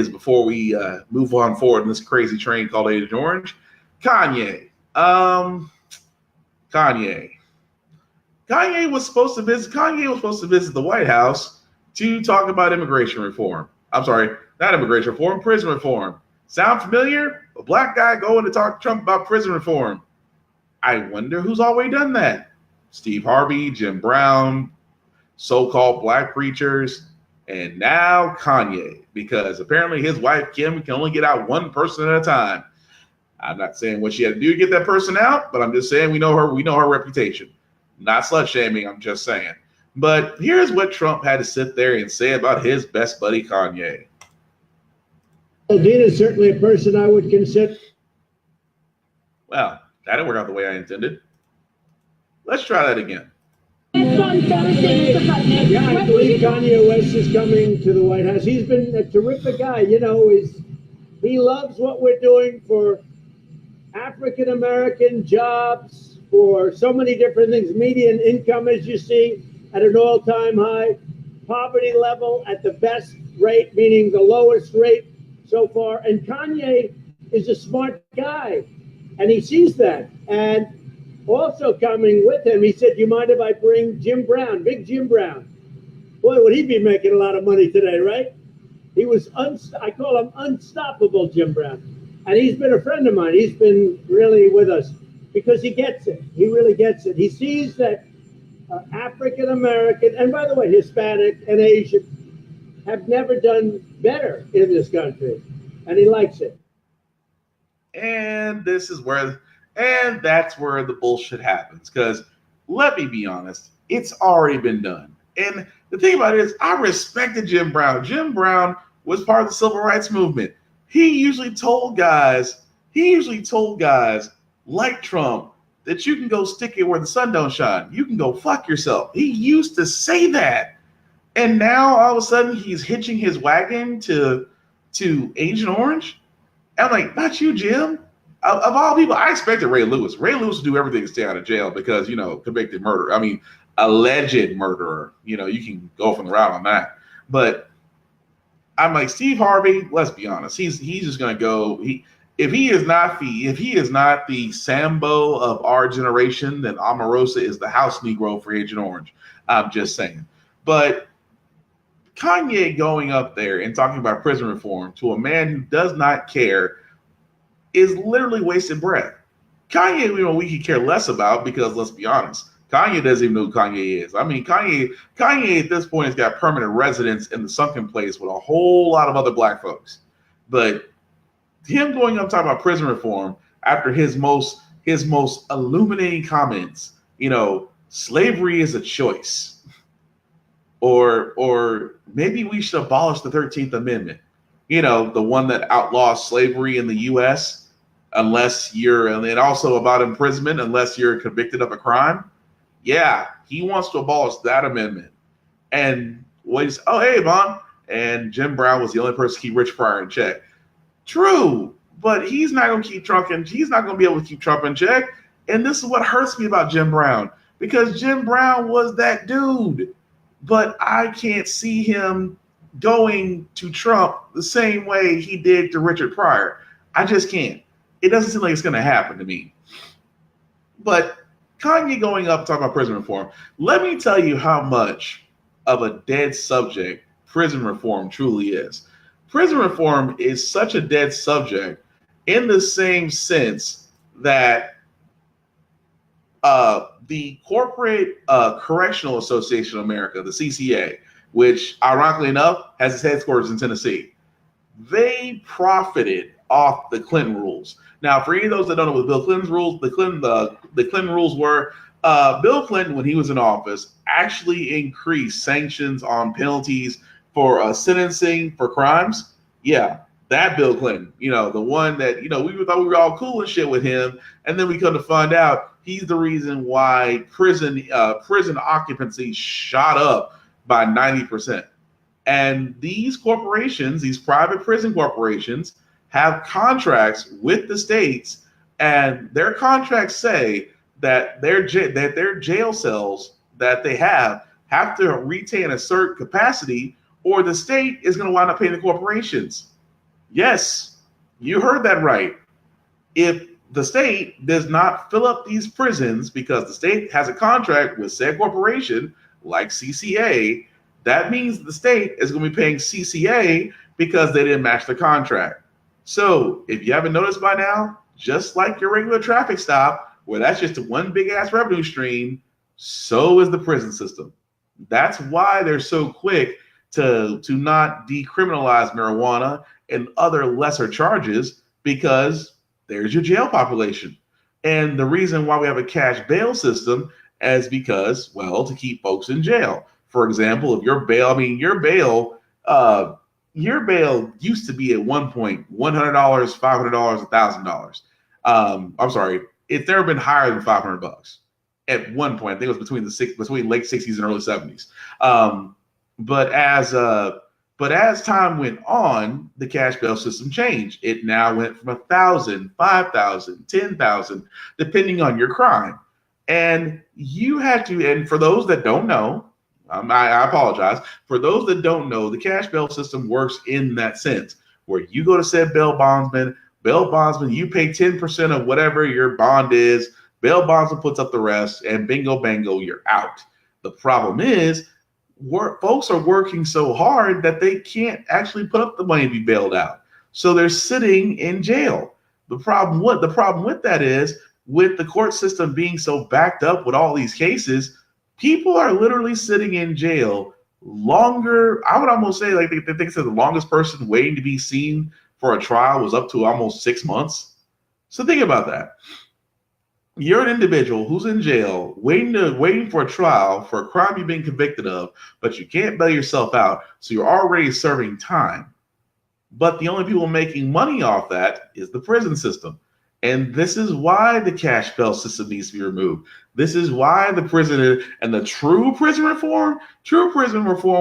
Speaker 1: before we move on forward in this crazy train called Agent Orange, Kanye. Kanye was supposed to visit the White House to talk about immigration reform. I'm sorry, not immigration reform, prison reform. Sound familiar? A black guy going to talk to Trump about prison reform. I wonder who's already done that. Steve Harvey, Jim Brown, so-called black preachers, and now Kanye, because apparently his wife Kim can only get out one person at a time. I'm not saying what she had to do to get that person out, but I'm just saying we know her reputation. Not slut shaming, I'm just saying. But here's what Trump had to sit there and say about his best buddy Kanye.
Speaker 2: Well, Dean is certainly a person I would consider.
Speaker 1: Well, that didn't work out the way I intended. Let's try that again.
Speaker 2: Yeah, I believe Kanye West is coming to the White House. He's been a terrific guy. You know, he loves what we're doing for African American jobs, for so many different things. Median income, as you see, at an all-time high. Poverty level at the best rate, meaning the lowest rate so far. And Kanye is a smart guy, and he sees that. And also coming with him, he said, "You mind if I bring Jim Brown, Big Jim Brown?" Boy, would he be making a lot of money today, right? He was, I call him unstoppable, Jim Brown. And he's been a friend of mine. He's been really with us because he gets it. He really gets it. He sees that African American, and by the way, Hispanic and Asian, have never done better in this country. And he likes it.
Speaker 1: And that's where the bullshit happens. Because let me be honest, it's already been done. And the thing about it is, I respected Jim Brown. Jim Brown was part of the civil rights movement. He usually told guys like Trump that you can go stick it where the sun don't shine. You can go fuck yourself. He used to say that. And now all of a sudden he's hitching his wagon to Agent Orange. I'm like, not you, Jim. of all people, I expected Ray Lewis. Ray Lewis would do everything to stay out of jail because, convicted murder. I mean, alleged murderer. You can go from the route on that. But I'm like, Steve Harvey, let's be honest. He's just gonna go. If he is not the Sambo of our generation, then Omarosa is the house Negro for Agent Orange. I'm just saying. But Kanye going up there and talking about prison reform to a man who does not care is literally wasted breath. Kanye, we could care less about because let's be honest, Kanye doesn't even know who Kanye is. I mean, Kanye at this point has got permanent residence in the sunken place with a whole lot of other black folks. But him going up talking about prison reform after his most illuminating comments, slavery is a choice. Or maybe we should abolish the 13th Amendment. The one that outlaws slavery in the US and also about imprisonment unless you're convicted of a crime. Yeah, he wants to abolish that amendment. And hey, Vaughn. And Jim Brown was the only person to keep Rich Pryor in check. True, but he's not going to keep Trump in. He's not going to be able to keep Trump in check. And this is what hurts me about Jim Brown, because Jim Brown was that dude. But I can't see him going to Trump the same way he did to Richard Pryor. I just can't. It doesn't seem like it's going to happen to me. But Kanye going up talking about prison reform, let me tell you how much of a dead subject prison reform truly is. Prison reform is such a dead subject in the same sense that the Corporate Correctional Association of America, the CCA, which ironically enough has its headquarters in Tennessee, they profited off the Clinton rules. Now, for any of those that don't know what Bill Clinton's rules, the Clinton rules were, Bill Clinton, when he was in office, actually increased sanctions on penalties for sentencing for crimes. Yeah, that Bill Clinton, the one that, we thought we were all cool and shit with him. And then we come to find out he's the reason why prison occupancy shot up by 90%. And these corporations, these private prison corporations, have contracts with the states, and their contracts say that their jail cells that they have to retain a certain capacity, or the state is going to wind up paying the corporations. Yes, you heard that right. If the state does not fill up these prisons because the state has a contract with said corporation, like CCA, that means the state is going to be paying CCA because they didn't match the contract. So if you haven't noticed by now, just like your regular traffic stop, where that's just one big ass revenue stream, so is the prison system. That's why they're so quick to not decriminalize marijuana and other lesser charges, because there's your jail population. And the reason why we have a cash bail system is because, well, to keep folks in jail. For example, if your bail used to be at one point $100, $500, $1,000. I'm sorry, it's never been higher than $500 at one point. I think it was between late 60s and early 70s. But as time went on, the cash bail system changed. It now went from 1,000, 5,000, 10,000, depending on your crime. And you had to, and for those that don't know, I apologize. For those that don't know, the cash bail system works in that sense, where you go to said bail bondsman, you pay 10% of whatever your bond is, bail bondsman puts up the rest, and bingo, bango, you're out. The problem is, folks are working so hard that they can't actually put up the money to be bailed out. So they're sitting in jail. The problem with that is, with the court system being so backed up with all these cases, people are literally sitting in jail longer. I would almost say, like, they think that the longest person waiting to be seen for a trial was up to almost 6 months. So think about that. You're an individual who's in jail waiting for a trial for a crime you've been convicted of, but you can't bail yourself out, so you're already serving time. But the only people making money off that is the prison system. And this is why the cash bail system needs to be removed. This is why the prison and the true prison reform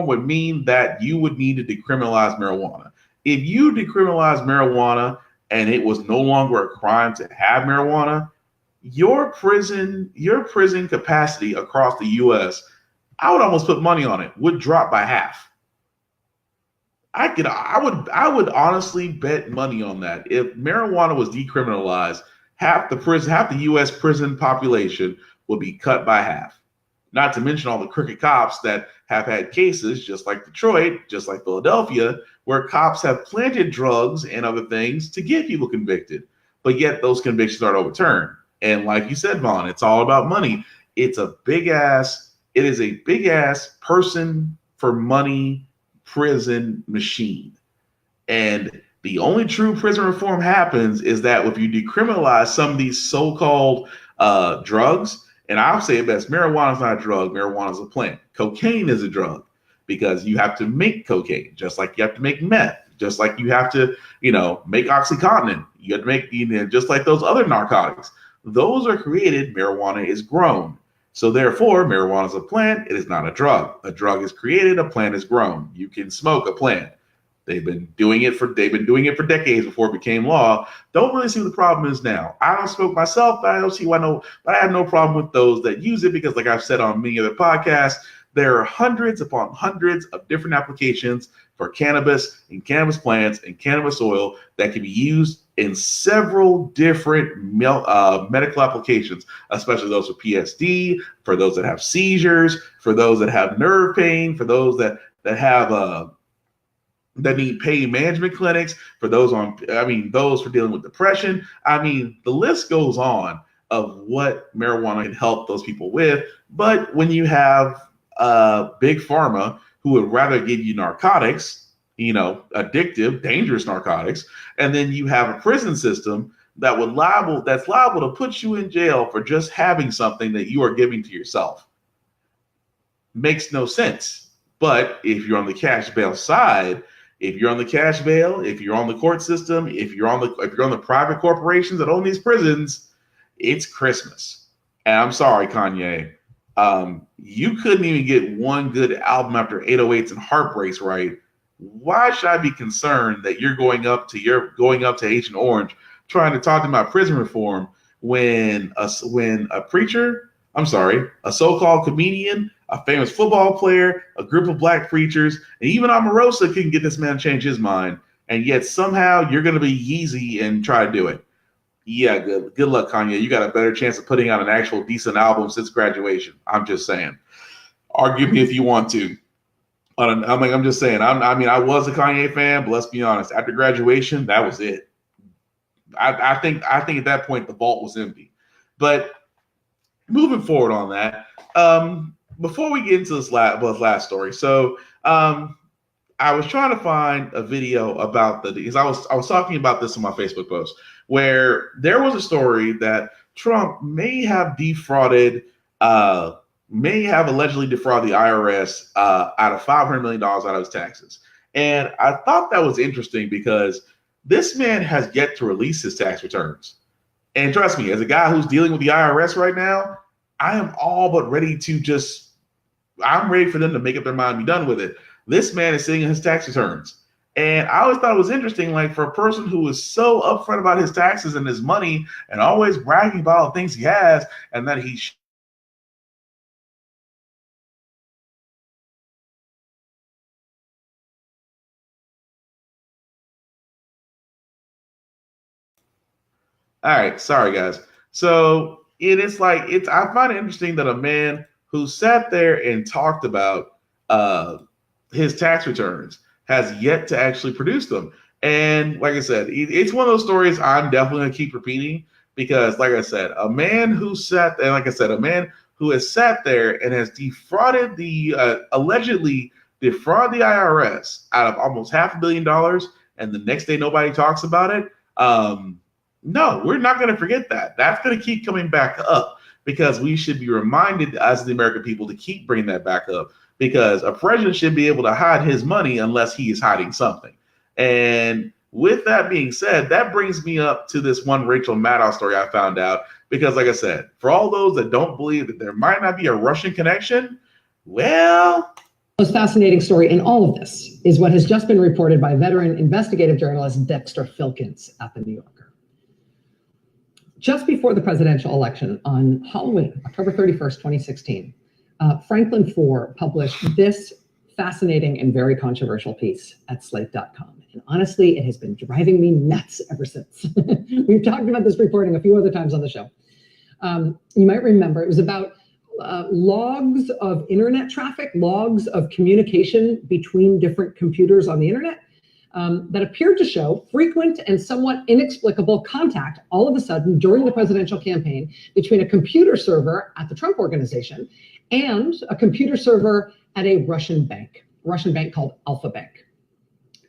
Speaker 1: would mean that you would need to decriminalize marijuana. If you decriminalize marijuana and it was no longer a crime to have marijuana, your prison capacity across the U.S., I would almost put money on it, would drop by half. I would honestly bet money on that. If marijuana was decriminalized, half the U.S. prison population would be cut by half. Not to mention all the crooked cops that have had cases, just like Detroit, just like Philadelphia, where cops have planted drugs and other things to get people convicted, but yet those convictions aren't overturned. And like you said, Vaughn, it's all about money. It is a big ass person for money prison machine. And the only true prison reform happens is that if you decriminalize some of these so-called drugs, and I'll say it best, marijuana is not a drug, marijuana is a plant. Cocaine is a drug because you have to make cocaine, just like you have to make meth, just like you have to, make OxyContin. You have to make, just like those other narcotics. Those are created, marijuana is grown. So therefore, marijuana is a plant, it is not a drug. A drug is created, a plant is grown. You can smoke a plant. They've been doing it for decades before it became law. Don't really see what the problem is now. I don't smoke myself, but I don't see why but I have no problem with those that use it because, like I've said on many other podcasts, there are hundreds upon hundreds of different applications for cannabis and cannabis plants and cannabis oil that can be used in several different medical applications, especially those for PSD, for those that have seizures, for those that have nerve pain, for those that have that need pain management clinics, for those for dealing with depression. The list goes on of what marijuana can help those people with. But when you have big pharma who would rather give you narcotics, addictive, dangerous narcotics, and then you have a prison system that's liable to put you in jail for just having something that you are giving to yourself. Makes no sense. But if you're on the cash bail side, if you're on the cash bail, if you're on the court system, if you're on the private corporations that own these prisons, it's Christmas. And I'm sorry, Kanye. You couldn't even get one good album after 808s and Heartbreaks right. Why should I be concerned that you're going up to Agent Orange trying to talk to my prison reform when a so-called comedian, a famous football player, a group of black preachers, and even Omarosa couldn't get this man to change his mind, and yet somehow you're going to be Yeezy and try to do it. Yeah, good luck, Kanye. You got a better chance of putting out an actual decent album since graduation. I'm just saying. Argue me if you want to. I'm just saying. I was a Kanye fan, but let's be honest. After graduation, that was it. I think at that point the vault was empty. But moving forward on that, before we get into this last story, so I was trying to find a video about because I was talking about this in my Facebook post where there was a story that Trump may have allegedly defrauded the IRS out of $500 million out of his taxes. And I thought that was interesting because this man has yet to release his tax returns. And trust me, as a guy who's dealing with the IRS right now, I am all but ready to I'm ready for them to make up their mind and be done with it. This man is sitting in his tax returns. And I always thought it was interesting, like for a person who is so upfront about his taxes and his money and always bragging about all the things he has and that he All right, sorry guys. So I find it interesting that a man who sat there and talked about his tax returns has yet to actually produce them. And like I said, it's one of those stories I'm definitely going to keep repeating because, like I said, a man who has sat there and has allegedly defrauded the IRS out of almost $500 million, and the next day nobody talks about it. No, we're not going to forget that. That's going to keep coming back up because we should be reminded as the American people to keep bringing that back up because a president should be able to hide his money unless he is hiding something. And with that being said, that brings me up to this one Rachel Maddow story I found out because, like I said, for all those that don't believe that there might not be a Russian connection, well,
Speaker 9: The most fascinating story in all of this is what has just been reported by veteran investigative journalist Dexter Filkins at the New Yorker. Just before the presidential election on Halloween, October 31st, 2016, Franklin Foer published this fascinating and very controversial piece at slate.com. And honestly, it has been driving me nuts ever since. We've talked about this reporting a few other times on the show. You might remember it was about logs of internet traffic, logs of communication between different computers on the internet that appeared to show frequent and somewhat inexplicable contact all of a sudden during the presidential campaign between a computer server at the Trump Organization and a computer server at a Russian bank called Alfa Bank.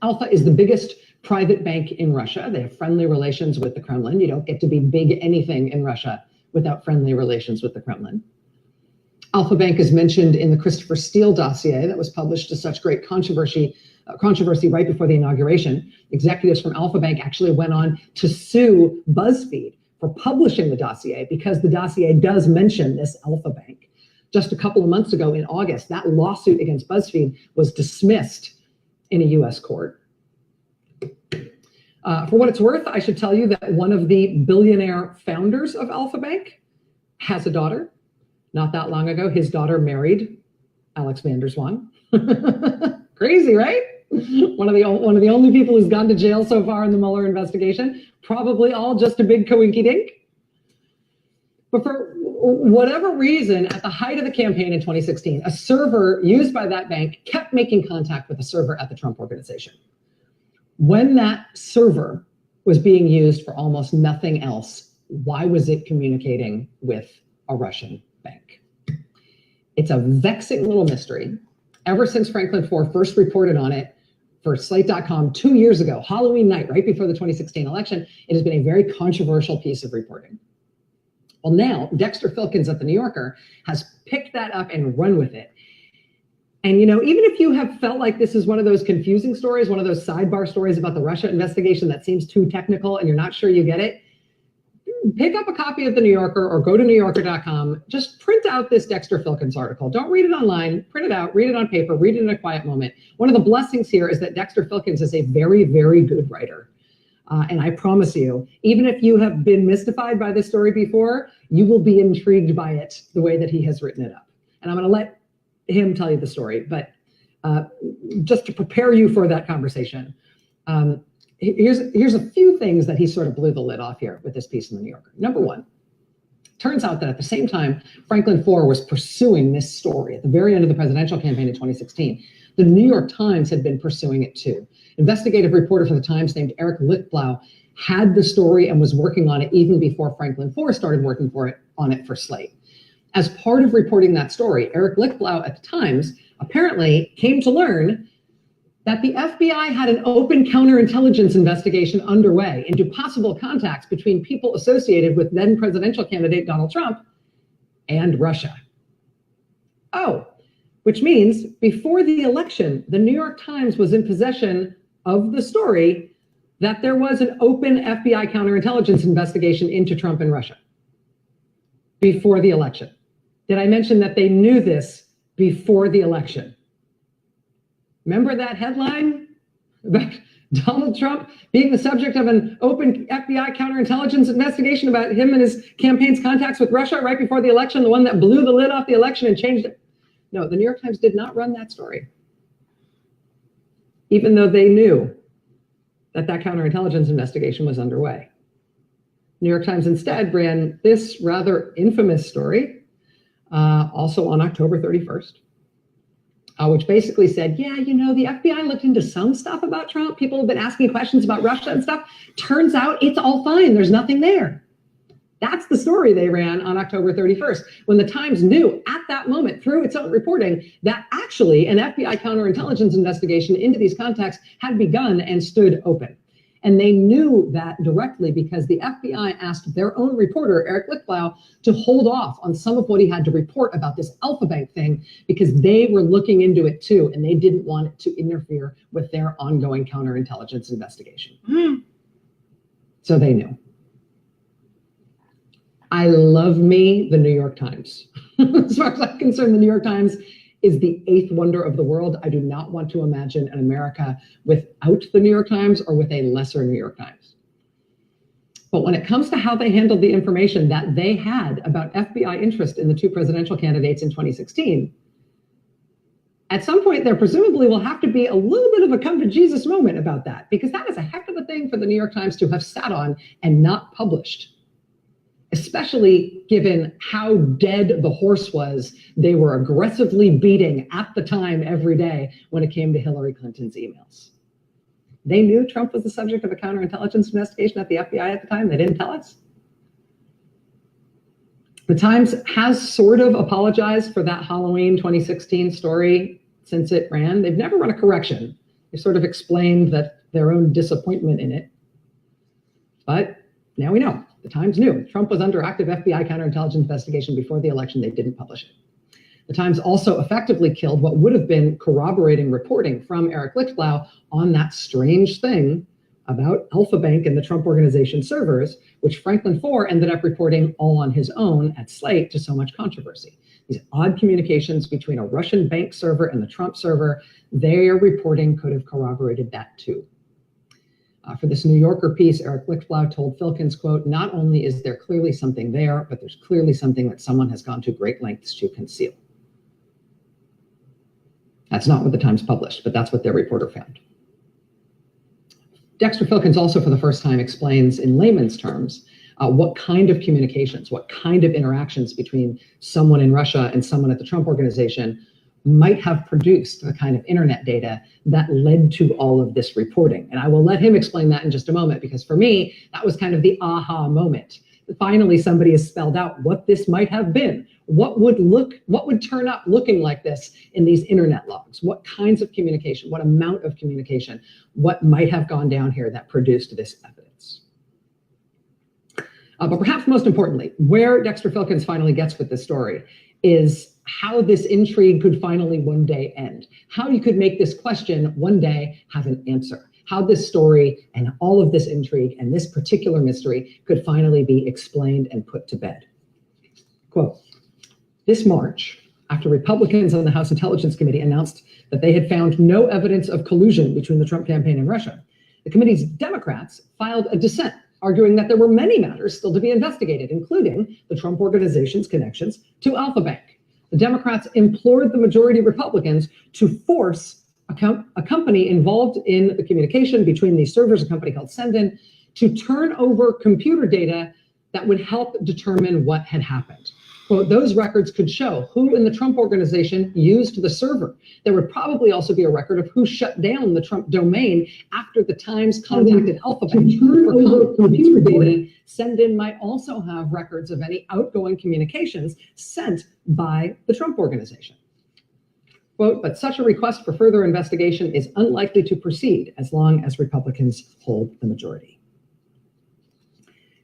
Speaker 9: Alfa is the biggest private bank in Russia. They have friendly relations with the Kremlin. You don't get to be big anything in Russia without friendly relations with the Kremlin. Alfa Bank is mentioned in the Christopher Steele dossier that was published to such great controversy right before the inauguration. Executives from Alfa Bank actually went on to sue BuzzFeed for publishing the dossier because the dossier does mention this Alfa Bank. Just a couple of months ago in August, that lawsuit against BuzzFeed was dismissed in a US court. For what it's worth, I should tell you that one of the billionaire founders of Alfa Bank has a daughter. Not that long ago, his daughter married Alex van der Zwaan. Crazy, right? One of the only people who's gone to jail so far in the Mueller investigation. Probably all just a big coinky-dink. But for whatever reason, at the height of the campaign in 2016, a server used by that bank kept making contact with a server at the Trump Organization. When that server was being used for almost nothing else, why was it communicating with a Russian bank? It's a vexing little mystery. Ever since Franklin Foer first reported on it for slate.com 2 years ago, Halloween night, right before the 2016 election, it has been a very controversial piece of reporting. Well, now Dexter Filkins at the New Yorker has picked that up and run with it. And, you know, even if you have felt like this is one of those confusing stories, one of those sidebar stories about the Russia investigation that seems too technical and you're not sure you get it, pick up a copy of the New Yorker or go to newyorker.com. Just print out this Dexter Filkins article. Don't read it online. Print it out. Read it on paper. Read it in a quiet moment. One of the blessings here is that Dexter Filkins is a very, very good writer. And I promise you, even if you have been mystified by this story before, you will be intrigued by it the way that he has written it up. And I'm going to let him tell you the story, but just to prepare you for that conversation, here's a few things that he sort of blew the lid off here with this piece in the New Yorker. Number one, turns out that at the same time Franklin Foer was pursuing this story at the very end of the presidential campaign in 2016, the New York Times had been pursuing it too. Investigative reporter for the Times named Eric Lichtblau had the story and was working on it even before Franklin Foer started working on it for Slate. As part of reporting that story, Eric Lichtblau at the Times apparently came to learn that the FBI had an open counterintelligence investigation underway into possible contacts between people associated with then presidential candidate Donald Trump and Russia. Oh, which means before the election, the New York Times was in possession of the story that there was an open FBI counterintelligence investigation into Trump and Russia before the election. Did I mention that they knew this before the election? Remember that headline about Donald Trump being the subject of an open FBI counterintelligence investigation about him and his campaign's contacts with Russia right before the election, the one that blew the lid off the election and changed it? No, the New York Times did not run that story, even though they knew that that counterintelligence investigation was underway. New York Times instead ran this rather infamous story, also on October 31st, which basically said, yeah, you know, the FBI looked into some stuff about Trump. People have been asking questions about Russia and stuff. Turns out it's all fine. There's nothing there. That's the story they ran on October 31st, when the Times knew at that moment through its own reporting that actually an FBI counterintelligence investigation into these contacts had begun and stood open. And they knew that directly because the FBI asked their own reporter, Eric Lichtblau, to hold off on some of what he had to report about this Alfa Bank thing because they were looking into it too, and they didn't want it to interfere with their ongoing counterintelligence investigation. So they knew. I love me the New York Times. As far as I'm concerned, the New York Times is the eighth wonder of the world. I do not want to imagine an America without the New York Times or with a lesser New York Times. But when it comes to how they handled the information that they had about FBI interest in the two presidential candidates in 2016, at some point there presumably will have to be a little bit of a come to Jesus moment about that, because that is a heck of a thing for the New York Times to have sat on and not published, especially given how dead the horse was they were aggressively beating at the time every day when it came to Hillary Clinton's emails. They knew Trump was the subject of a counterintelligence investigation at the FBI at the time. They didn't tell us. The Times has sort of apologized for that Halloween 2016 story since it ran. They've never run a correction. They sort of explained that their own disappointment in it. But now we know. The Times knew Trump was under active FBI counterintelligence investigation before the election. They didn't publish it. The Times also effectively killed what would have been corroborating reporting from Eric Lichtblau on that strange thing about Alpha Bank and the Trump Organization servers, which Franklin Foer ended up reporting all on his own at Slate to so much controversy. These odd communications between a Russian bank server and the Trump server, their reporting could have corroborated that too. For this New Yorker piece, Eric Lichtblau told Filkins, quote, "Not only is there clearly something there, but there's clearly something that someone has gone to great lengths to conceal." That's not what the Times published, but that's what their reporter found. Dexter Filkins also, for the first time, explains in layman's terms what kind of communications, what kind of interactions between someone in Russia and someone at the Trump Organization might have produced the kind of internet data that led to all of this reporting. And I will let him explain that in just a moment, because for me, that was kind of the aha moment. Finally, somebody has spelled out what this might have been. What would turn up looking like this in these internet logs? What kinds of communication, what amount of communication, what might have gone down here that produced this evidence? But perhaps most importantly, where Dexter Filkins finally gets with this story is how this intrigue could finally one day end. How you could make this question one day have an answer. How this story and all of this intrigue and this particular mystery could finally be explained and put to bed. Quote, "This March, after Republicans on the House Intelligence Committee announced that they had found no evidence of collusion between the Trump campaign and Russia, the committee's Democrats filed a dissent, arguing that there were many matters still to be investigated, including the Trump Organization's connections to Alpha Bank. The Democrats implored the majority Republicans to force a company involved in the communication between these servers, a company called Sendin, to turn over computer data that would help determine what had happened. Quote, those records could show who in the Trump Organization used the server. There would probably also be a record of who shut down the Trump domain after the Times contacted Alpha Bank for computer data. Sendin might also have records of any outgoing communications sent by the Trump Organization. Quote, but such a request for further investigation is unlikely to proceed as long as Republicans hold the majority."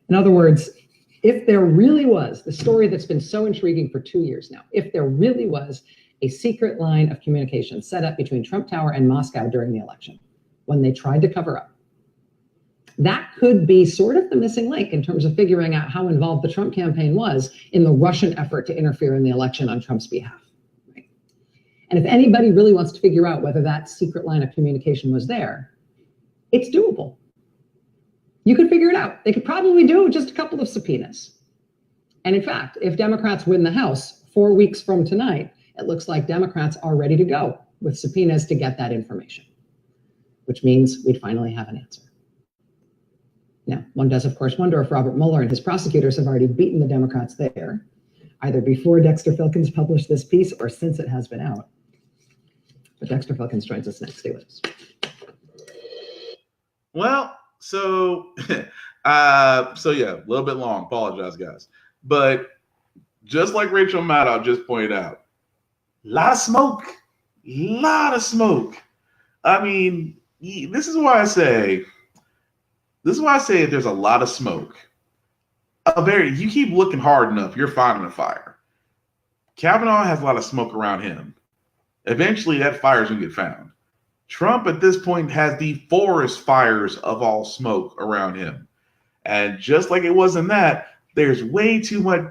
Speaker 9: In other words, if there really was the story that's been so intriguing for 2 years now, if there really was a secret line of communication set up between Trump Tower and Moscow during the election, when they tried to cover up, that could be sort of the missing link in terms of figuring out how involved the Trump campaign was in the Russian effort to interfere in the election on Trump's behalf. And if anybody really wants to figure out whether that secret line of communication was there, it's doable. You could figure it out. They could probably do it with just a couple of subpoenas. And in fact, if Democrats win the House 4 weeks from tonight, it looks like Democrats are ready to go with subpoenas to get that information, which means we'd finally have an answer. Now, one does, of course, wonder if Robert Mueller and his prosecutors have already beaten the Democrats there, either before Dexter Filkins published this piece or since it has been out. But Dexter Filkins joins us next. Stay with us.
Speaker 1: Well, so yeah, a little bit long. Apologize, guys. But just like Rachel Maddow just pointed out, a lot of smoke. I mean, this is why I say there's a lot of smoke. You keep looking hard enough, you're finding a fire. Kavanaugh has a lot of smoke around him. Eventually, that fire's gonna get found. Trump, at this point, has the forest fires of all smoke around him. And just like it was in that, there's way too much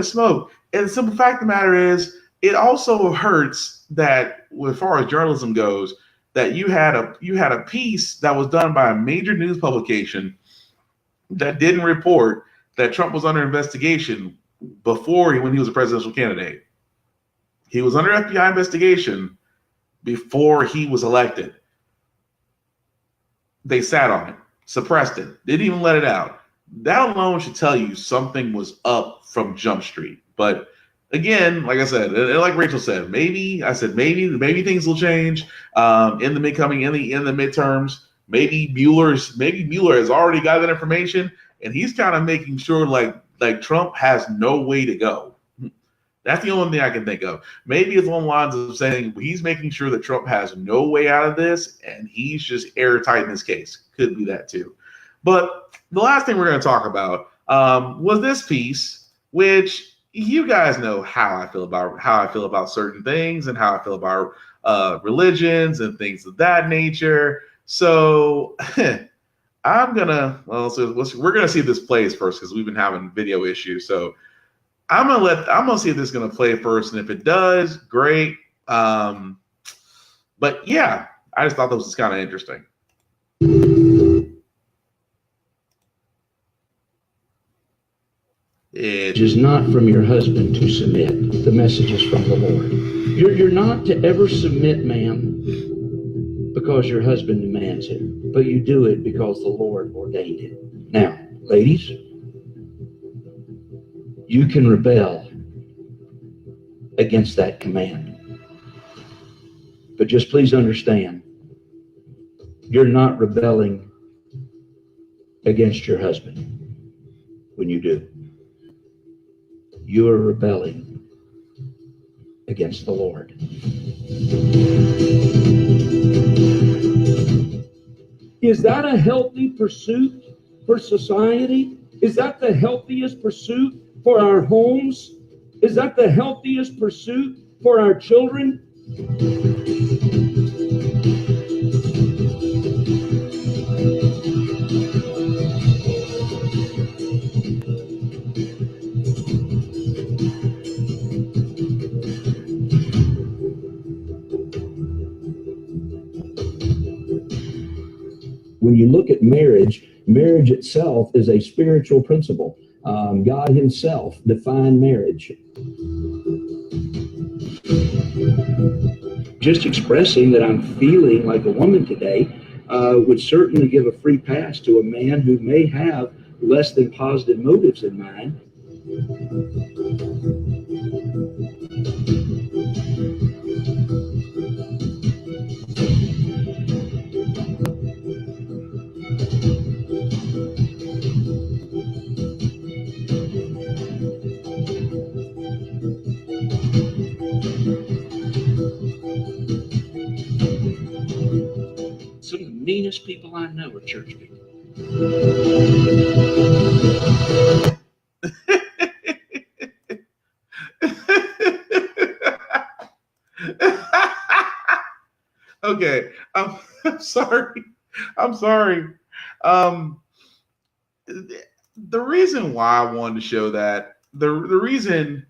Speaker 1: smoke. And the simple fact of the matter is, it also hurts that, as far as journalism goes, that you had a piece that was done by a major news publication that didn't report that Trump was under investigation when he was a presidential candidate. He was under FBI investigation before he was elected. They sat on it, suppressed it, didn't even let it out. That alone should tell you something was up from Jump Street. But again, like I said, and like Rachel said, maybe things will change in the midterms. Maybe Mueller has already got that information, and he's kind of making sure like Trump has no way to go. That's the only thing I can think of. Maybe it's along the lines of saying he's making sure that Trump has no way out of this, and he's just airtight in this case. Could be that too. But the last thing we're going to talk about was this piece, which you guys know how I feel about certain things and how I feel about religions and things of that nature. So we're gonna see if this plays first because we've been having video issues. So I'm gonna see if this is gonna play first, and if it does, great. But yeah, I just thought this was kind of interesting.
Speaker 10: It is not from your husband to submit. The message is from the Lord. You're not to ever submit, ma'am, because your husband demands it, but you do it because the Lord ordained it. Now, ladies, you can rebel against that command. But just please understand, you're not rebelling against your husband when you do. You are rebelling against the Lord. Is that a healthy pursuit for society? Is that the healthiest pursuit for our homes? Is that the healthiest pursuit for our children? When you look at marriage itself is a spiritual principle. God himself defined marriage. Just expressing that I'm feeling like a woman today would certainly give a free pass to a man who may have less than positive motives in mind. Some of the meanest people I know are church people.
Speaker 1: Okay, I'm sorry. I'm sorry. The reason why I wanted to show that, the reason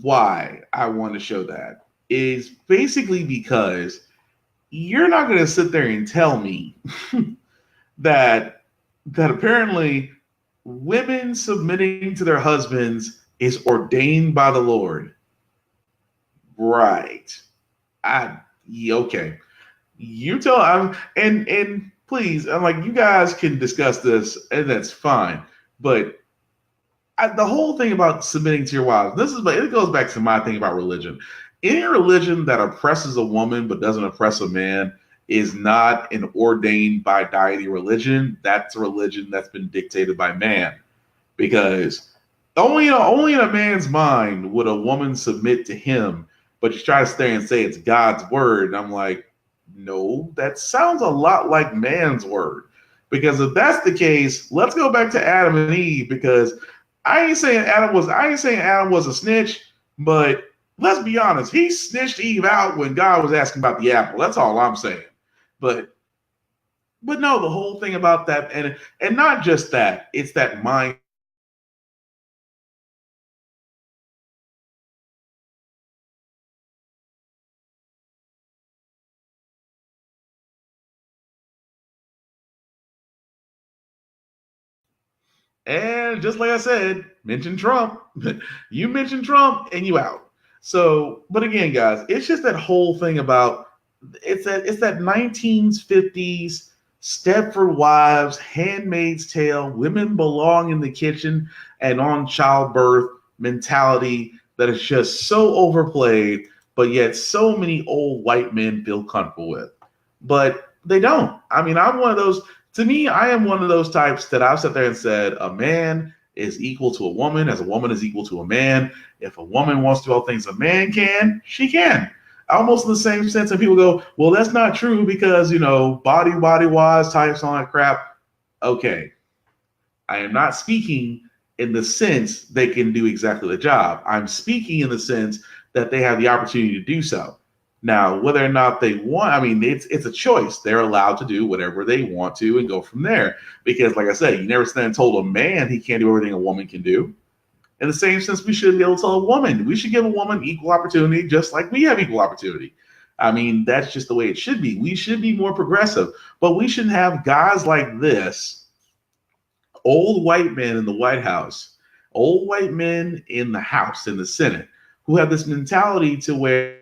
Speaker 1: why I wanted to show that is basically because you're not going to sit there and tell me that apparently women submitting to their husbands is ordained by the Lord. Right. Okay. You tell and please, I'm like, you guys can discuss this and that's fine. But the whole thing about submitting to your wives, it goes back to my thing about religion. Any religion that oppresses a woman but doesn't oppress a man is not an ordained by deity religion. That's a religion that's been dictated by man. Because only in a man's mind would a woman submit to him, but you try to stay and say it's God's word. And I'm like, no, that sounds a lot like man's word. Because if that's the case, let's go back to Adam and Eve, because I ain't saying Adam was a snitch, but let's be honest, he snitched Eve out when God was asking about the apple. That's all I'm saying. But no, the whole thing about that, and not just that, it's that mind And just like I said, mention Trump. You mention Trump and you out. So, but again, guys, it's just that whole thing about it's that 1950s Stepford Wives, Handmaid's Tale, women belong in the kitchen and on childbirth mentality that is just so overplayed, but yet so many old white men feel comfortable with. But they don't. I mean, I'm one of those. To me, I am one of those types that I've sat there and said a man is equal to a woman as a woman is equal to a man. If a woman wants to do all things a man can, she can. Almost in the same sense, and people go, well, that's not true because, body wise types, all that crap. Okay. I am not speaking in the sense they can do exactly the job. I'm speaking in the sense that they have the opportunity to do so. Now, whether or not they want, I mean, it's a choice. They're allowed to do whatever they want to and go from there. Because, like I said, you never stand told a man he can't do everything a woman can do. In the same sense, we shouldn't be able to tell a woman. We should give a woman equal opportunity just like we have equal opportunity. I mean, that's just the way it should be. We should be more progressive. But we shouldn't have guys like this, old white men in the White House, old white men in the House, in the Senate, who have this mentality to where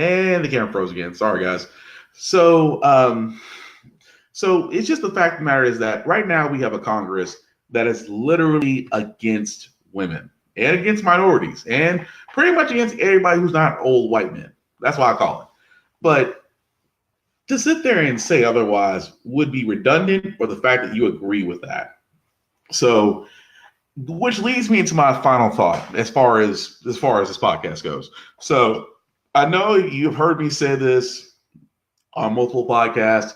Speaker 1: and the camera froze again. Sorry, guys. So, so it's just the fact of the matter is that right now we have a Congress that is literally against women and against minorities and pretty much against everybody who's not old white men. That's why I call it. But to sit there and say otherwise would be redundant, or the fact that you agree with that. So, which leads me into my final thought as far as this podcast goes. So, I know you've heard me say this on multiple podcasts.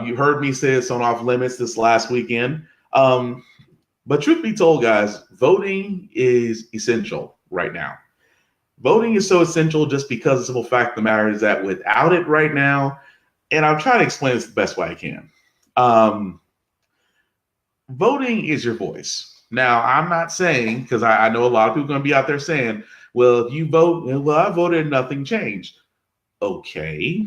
Speaker 1: You heard me say this on Off Limits this last weekend. But truth be told, guys, voting is essential right now. Voting is so essential just because the simple fact of the matter is that without it right now, and I'll try to explain this the best way I can. Voting is your voice. Now, I'm not saying, because I know a lot of people are going to be out there saying, well, if you vote, well, I voted and nothing changed. Okay,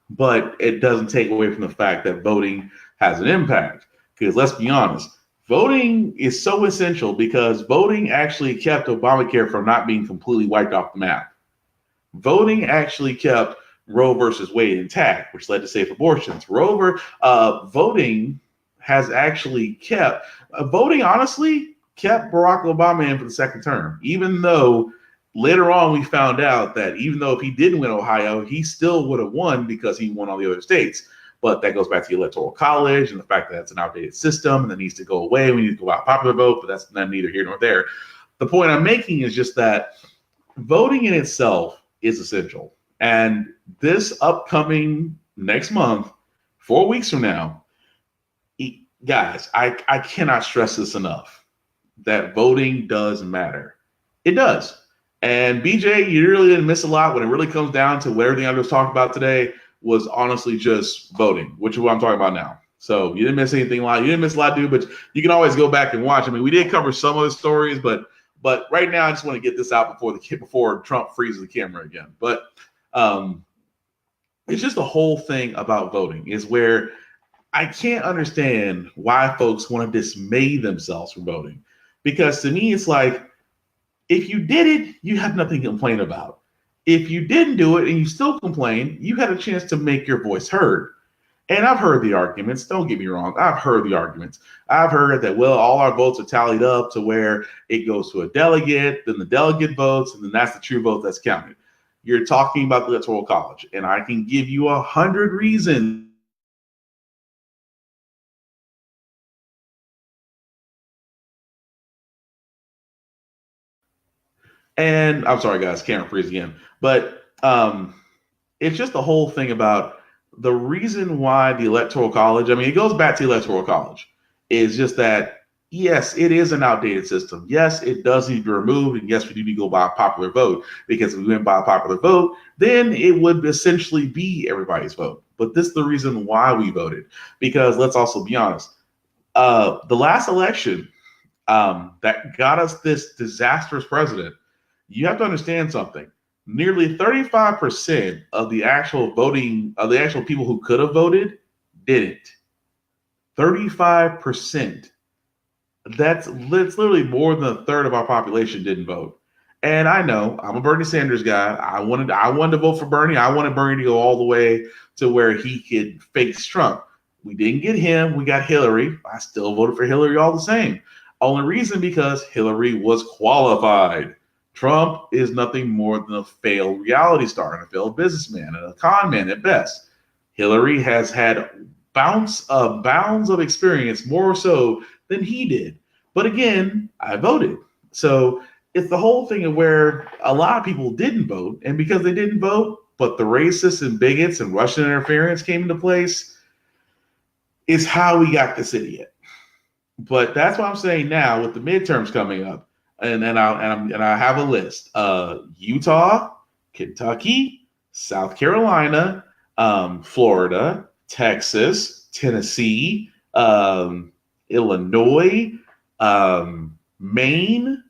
Speaker 1: but it doesn't take away from the fact that voting has an impact. Because let's be honest, voting is so essential because voting actually kept Obamacare from not being completely wiped off the map. Voting actually kept Roe versus Wade intact, which led to safe abortions. Voting has actually kept honestly kept Barack Obama in for the second term, even though later on we found out that even though if he didn't win Ohio, he still would have won because he won all the other states. But that goes back to the Electoral College and the fact that it's an outdated system and that needs to go away. We need to go out popular vote, but that's neither here nor there. The point I'm making is just that voting in itself is essential. And this upcoming next month, 4 weeks from now, guys, I cannot stress this enough, that voting does matter. It does. And BJ, you really didn't miss a lot when it really comes down to what everything I was talking about today was honestly just voting, which is what I'm talking about now. So you didn't miss anything a lot. You didn't miss a lot, dude, but you can always go back and watch. I mean, we did cover some of the stories, but right now I just want to get this out before Trump freezes the camera again. But it's just the whole thing about voting is where I can't understand why folks want to dismay themselves from voting. Because to me, it's like, if you did it, you have nothing to complain about. If you didn't do it and you still complain, you had a chance to make your voice heard. And I've heard the arguments. Don't get me wrong. I've heard the arguments. I've heard that, well, all our votes are tallied up to where it goes to a delegate, then the delegate votes, and then that's the true vote that's counted. You're talking about the Electoral College, and I can give you 100 reasons. And I'm sorry, guys, camera freeze again. But it's just the whole thing about the reason why the Electoral College, I mean, it goes back to the Electoral College, is just that, yes, it is an outdated system. Yes, it does need to be removed. And yes, we need to go by a popular vote, because if we went by a popular vote, then it would essentially be everybody's vote. But this is the reason why we voted, because let's also be honest, the last election that got us this disastrous president, you have to understand something. nearly 35% of the actual voting, of the actual people who could have voted, didn't. 35%. That's literally more than a third of our population didn't vote. And I know I'm a Bernie Sanders guy. I wanted to vote for Bernie. I wanted Bernie to go all the way to where he could face Trump. We didn't get him. We got Hillary. I still voted for Hillary all the same. Only reason because Hillary was qualified. Trump is nothing more than a failed reality star and a failed businessman and a con man at best. Hillary has had bounds of experience more so than he did. But again, I voted. So it's the whole thing of where a lot of people didn't vote. And because they didn't vote, but the racists and bigots and Russian interference came into place, is how we got this idiot. But that's what I'm saying now with the midterms coming up. And I have a list. Utah, Kentucky, South Carolina, Florida, Texas, Tennessee, Illinois, Maine.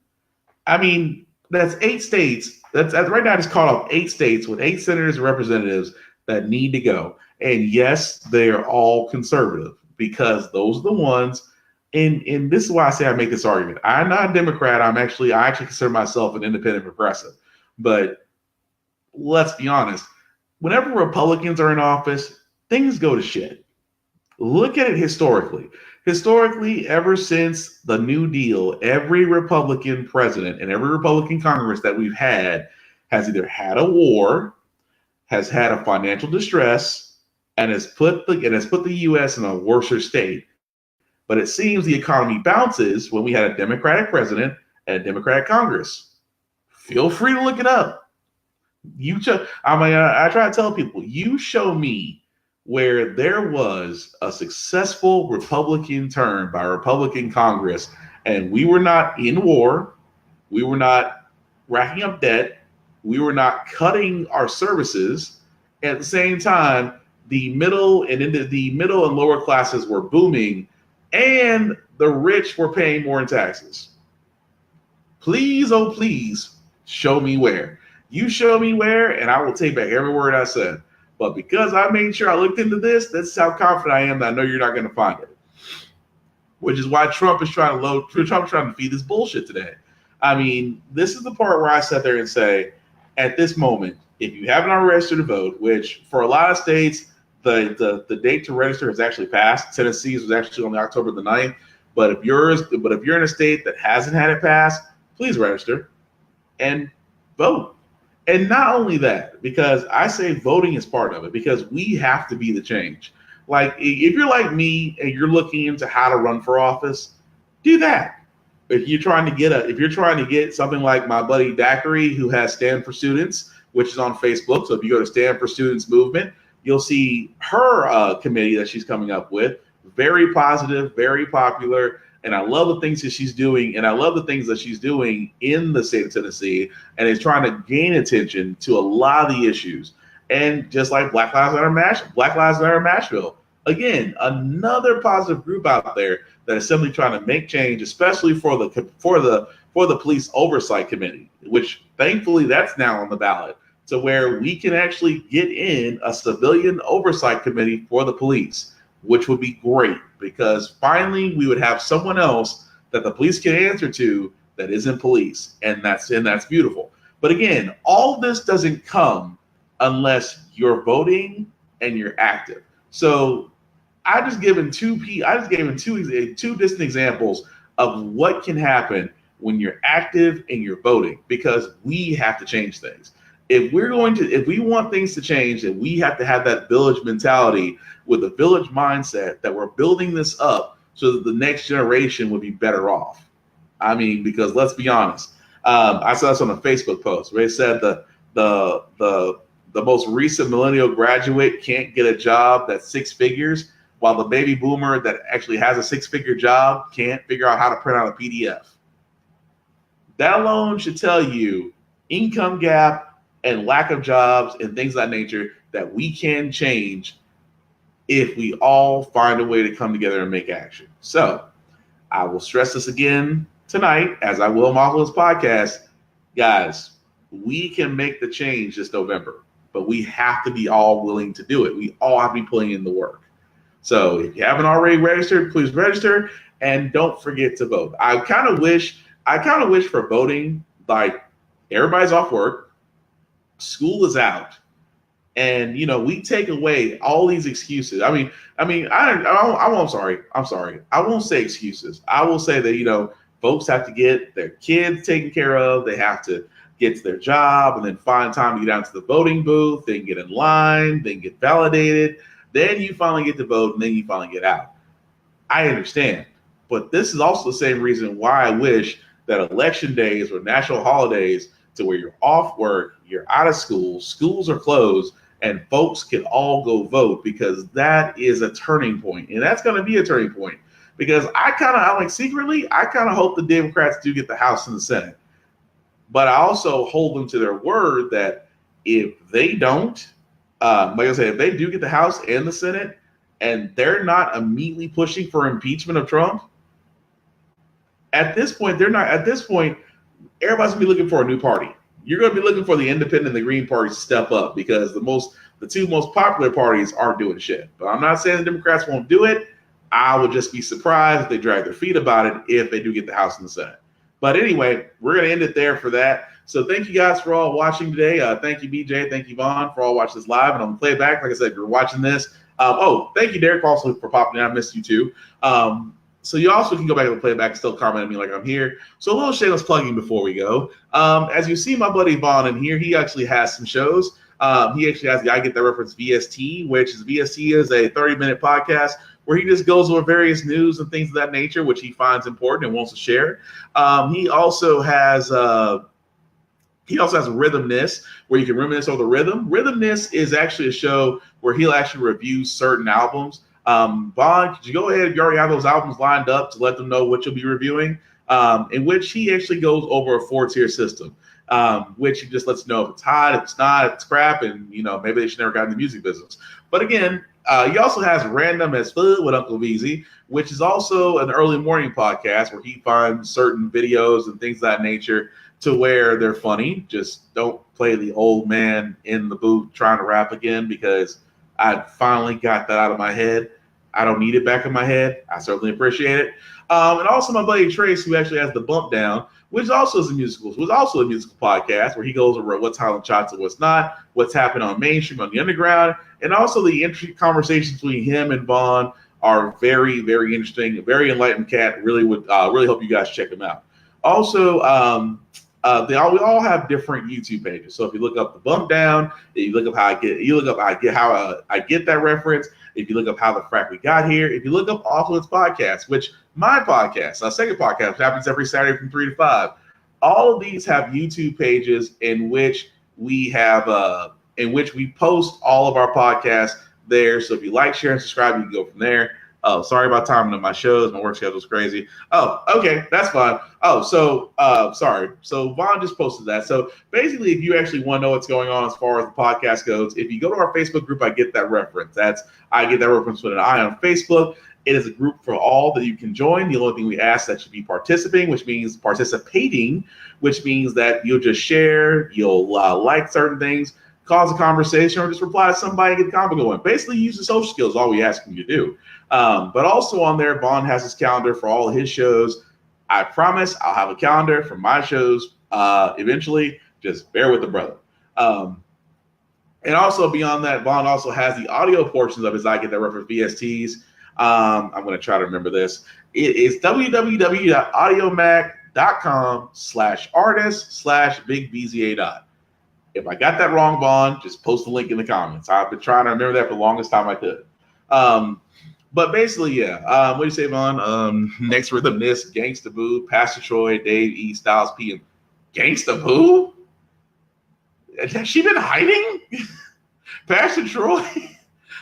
Speaker 1: I mean, that's 8 states. That's right now. It's called off 8 states with 8 senators and representatives that need to go. And yes, they are all conservative because those are the ones. And this is why I say I make this argument. I'm not a Democrat. I actually consider myself an independent progressive. But let's be honest. Whenever Republicans are in office, things go to shit. Look at it historically. Historically, ever since the New Deal, every Republican president and every Republican Congress that we've had has either had a war, has had a financial distress, and has put the U.S. in a worse state. But it seems the economy bounces when we had a Democratic president and a Democratic Congress. Feel free to look it up. I try to tell people, you show me where there was a successful Republican term by a Republican Congress, and we were not in war, we were not racking up debt, we were not cutting our services. At the same time, the middle and lower classes were booming, and the rich were paying more in taxes. Please, oh please, show me where. You show me where, and I will take back every word I said. But because I made sure I looked into this, that's how confident I am that I know you're not going to find it. Which is why Trump is trying to feed this bullshit today. I mean, this is the part where I sat there and say, at this moment, if you haven't already registered to vote, which for a lot of states, the date to register has actually passed. Tennessee's was actually on October the 9th. But if you're in a state that hasn't had it passed, please register and vote. And not only that, because I say voting is part of it, because we have to be the change. Like, if you're like me and you're looking into how to run for office, do that. If you're trying to get something like my buddy Daiquiri, who has Stand for Students, which is on Facebook. So if you go to Stand for Students Movement, you'll see her committee that she's coming up with. Very positive, very popular. And I love the things that she's doing. And I love the things that she's doing in the state of Tennessee. And is trying to gain attention to a lot of the issues. And just like Black Lives Matter Nashville. Again, another positive group out there that is simply trying to make change, especially for the police oversight committee, which thankfully that's now on the ballot, to where we can actually get in a civilian oversight committee for the police, which would be great, because finally we would have someone else that the police can answer to that isn't police, and that's beautiful. But again, all this doesn't come unless you're voting and you're active. So I just given two distant examples of what can happen when you're active and you're voting, because we have to change things. If we want things to change, then we have to have that village mentality with a village mindset that we're building this up so that the next generation would be better off. I mean, because let's be honest, I saw this on a Facebook post where it said the most recent millennial graduate can't get a job that's 6 figures, while the baby boomer that actually has a 6-figure job can't figure out how to print out a PDF. That alone should tell you income gap and lack of jobs and things of that nature that we can change if we all find a way to come together and make action. So I will stress this again tonight, as I will on this podcast. Guys, we can make the change this November, but we have to be all willing to do it. We all have to be putting in the work. So if you haven't already registered, please register, and don't forget to vote. I kind of wish for voting, like, everybody's off work, school is out, and we take away all these excuses. I'm sorry. I won't say excuses. I will say that folks have to get their kids taken care of. They have to get to their job and then find time to get down to the voting booth. They can get in line. They can get validated. Then you finally get to vote, and then you finally get out. I understand, but this is also the same reason why I wish that election days or national holidays, to where you're off work, you're out of school, schools are closed, and folks can all go vote, because that is a turning point, and that's going to be a turning point. Because secretly, I kind of hope the Democrats do get the House and the Senate, but I also hold them to their word that if they don't, like I said, if they do get the House and the Senate, and they're not immediately pushing for impeachment of Trump, at this point, everybody's gonna be looking for a new party. You're gonna be looking for the Independent and the Green Party to step up, because the two most popular parties aren't doing shit. But I'm not saying the Democrats won't do it. I would just be surprised if they drag their feet about it if they do get the House and the Senate. But anyway, we're gonna end it there for that. So thank you guys for all watching today. Thank you, BJ. Thank you, Vaughn, for all watching this live. And I'm gonna play it back. Like I said, if you're watching this. Thank you, Derek, also for popping in. I missed you too. So you also can go back and play it back and still comment at me like I'm here. So a little shameless plugging before we go. As you see my buddy Vaughn in here, he actually has some shows. He actually has the I Get That Reference VST, which is VST is a 30-minute podcast where he just goes over various news and things of that nature, which he finds important and wants to share. He also has Rhythmness, where you can reminisce over the rhythm. Rhythmness is actually a show where he'll actually review certain albums. Vaughn, could you go ahead, if you already have those albums lined up, to let them know what you'll be reviewing, in which he actually goes over a 4-tier system, which he just lets you know if it's hot, if it's not, if it's crap, and maybe they should never got in the music business. But again, he also has Random as Full with Uncle VZ, which is also an early morning podcast where he finds certain videos and things of that nature to where they're funny. Just don't play the old man in the booth trying to rap again, because I finally got that out of my head. I don't need it back in my head. I certainly appreciate it. And also my buddy Trace, who actually has The Bump Down, which also is a musical podcast where he goes over what's hot on charts and what's not, what's happening on mainstream, on the underground, and also the interesting conversations between him and Vaughn are very, very interesting. A very enlightened cat. Really hope you guys check him out. Also, we all have different YouTube pages. So if you look up The Bump Down, if you look up how I get that reference. If you look up How the Frack We Got Here, if you look up Awful's podcast, which my podcast, our second podcast, which happens every Saturday from 3 to 5, all of these have YouTube pages in which we post all of our podcasts there. So if you like, share, and subscribe, you can go from there. Oh, sorry about timing of my shows. My work schedule is crazy. Oh, okay, that's fine. Sorry. So Vaughn just posted that. So basically, if you actually want to know what's going on as far as the podcast goes, if you go to our Facebook group, I Get That Reference. That's I Get That Reference with an I on Facebook. It is a group for all that you can join. The only thing we ask that you be participating, which means that you'll just share, you'll like certain things, cause a conversation, or just reply to somebody and get the convo going. Basically, use the social skills, all we ask you to do. But also on there, Vaughn has his calendar for all of his shows. I promise I'll have a calendar for my shows eventually. Just bear with the brother. And also beyond that, Vaughn also has the audio portions of his I Get That Reference VSTs. I'm going to try to remember this. It is www.audiomac.com/artist/bigbza. If I got that wrong, Vaughn, just post the link in the comments. I've been trying to remember that for the longest time I could. But basically, yeah. What do you say, Vaughn? Next Rhythm, this Gangsta Boo, Pastor Troy, Dave E, Styles P, and Gangsta Boo? Has she been hiding? Pastor Troy?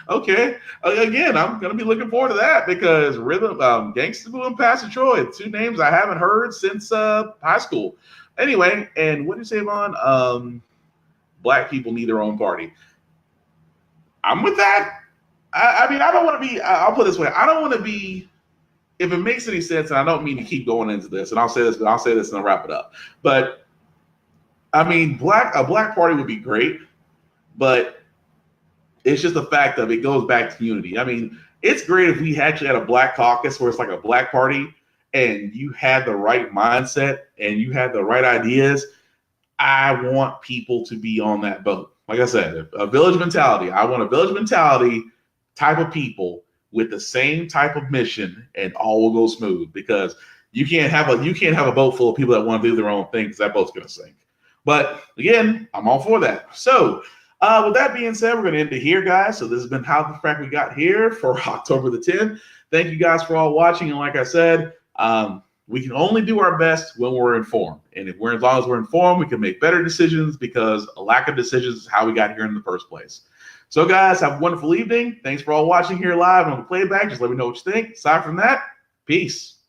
Speaker 1: Okay. Again, I'm going to be looking forward to that, because Rhythm, Gangsta Boo and Pastor Troy, 2 names I haven't heard since high school. Anyway, and what do you say, Vaughn? Black people need their own party. I'm with that. I mean, I don't want to be, I'll put it this way. I don't want to be, if it makes any sense, and I don't mean to keep going into this, and I'll say this and I'll wrap it up. But I mean, a black party would be great, but it's just the fact of it goes back to unity. I mean, it's great if we actually had a black caucus where it's like a black party and you had the right mindset and you had the right ideas. I want people to be on that boat. Like I said, a village mentality. I want a village mentality type of people with the same type of mission, and all will go smooth, because you can't have a boat full of people that want to do their own thing, because that boat's going to sink. But again, I'm all for that. So with that being said, we're going to end it here, guys. So this has been How the Frack We Got Here for October the 10th. Thank you guys for all watching. And like I said, we can only do our best when we're informed. And as long as we're informed, we can make better decisions, because a lack of decisions is how we got here in the first place. So guys, have a wonderful evening. Thanks for all watching here live on the playback. Just let me know what you think. Aside from that, peace.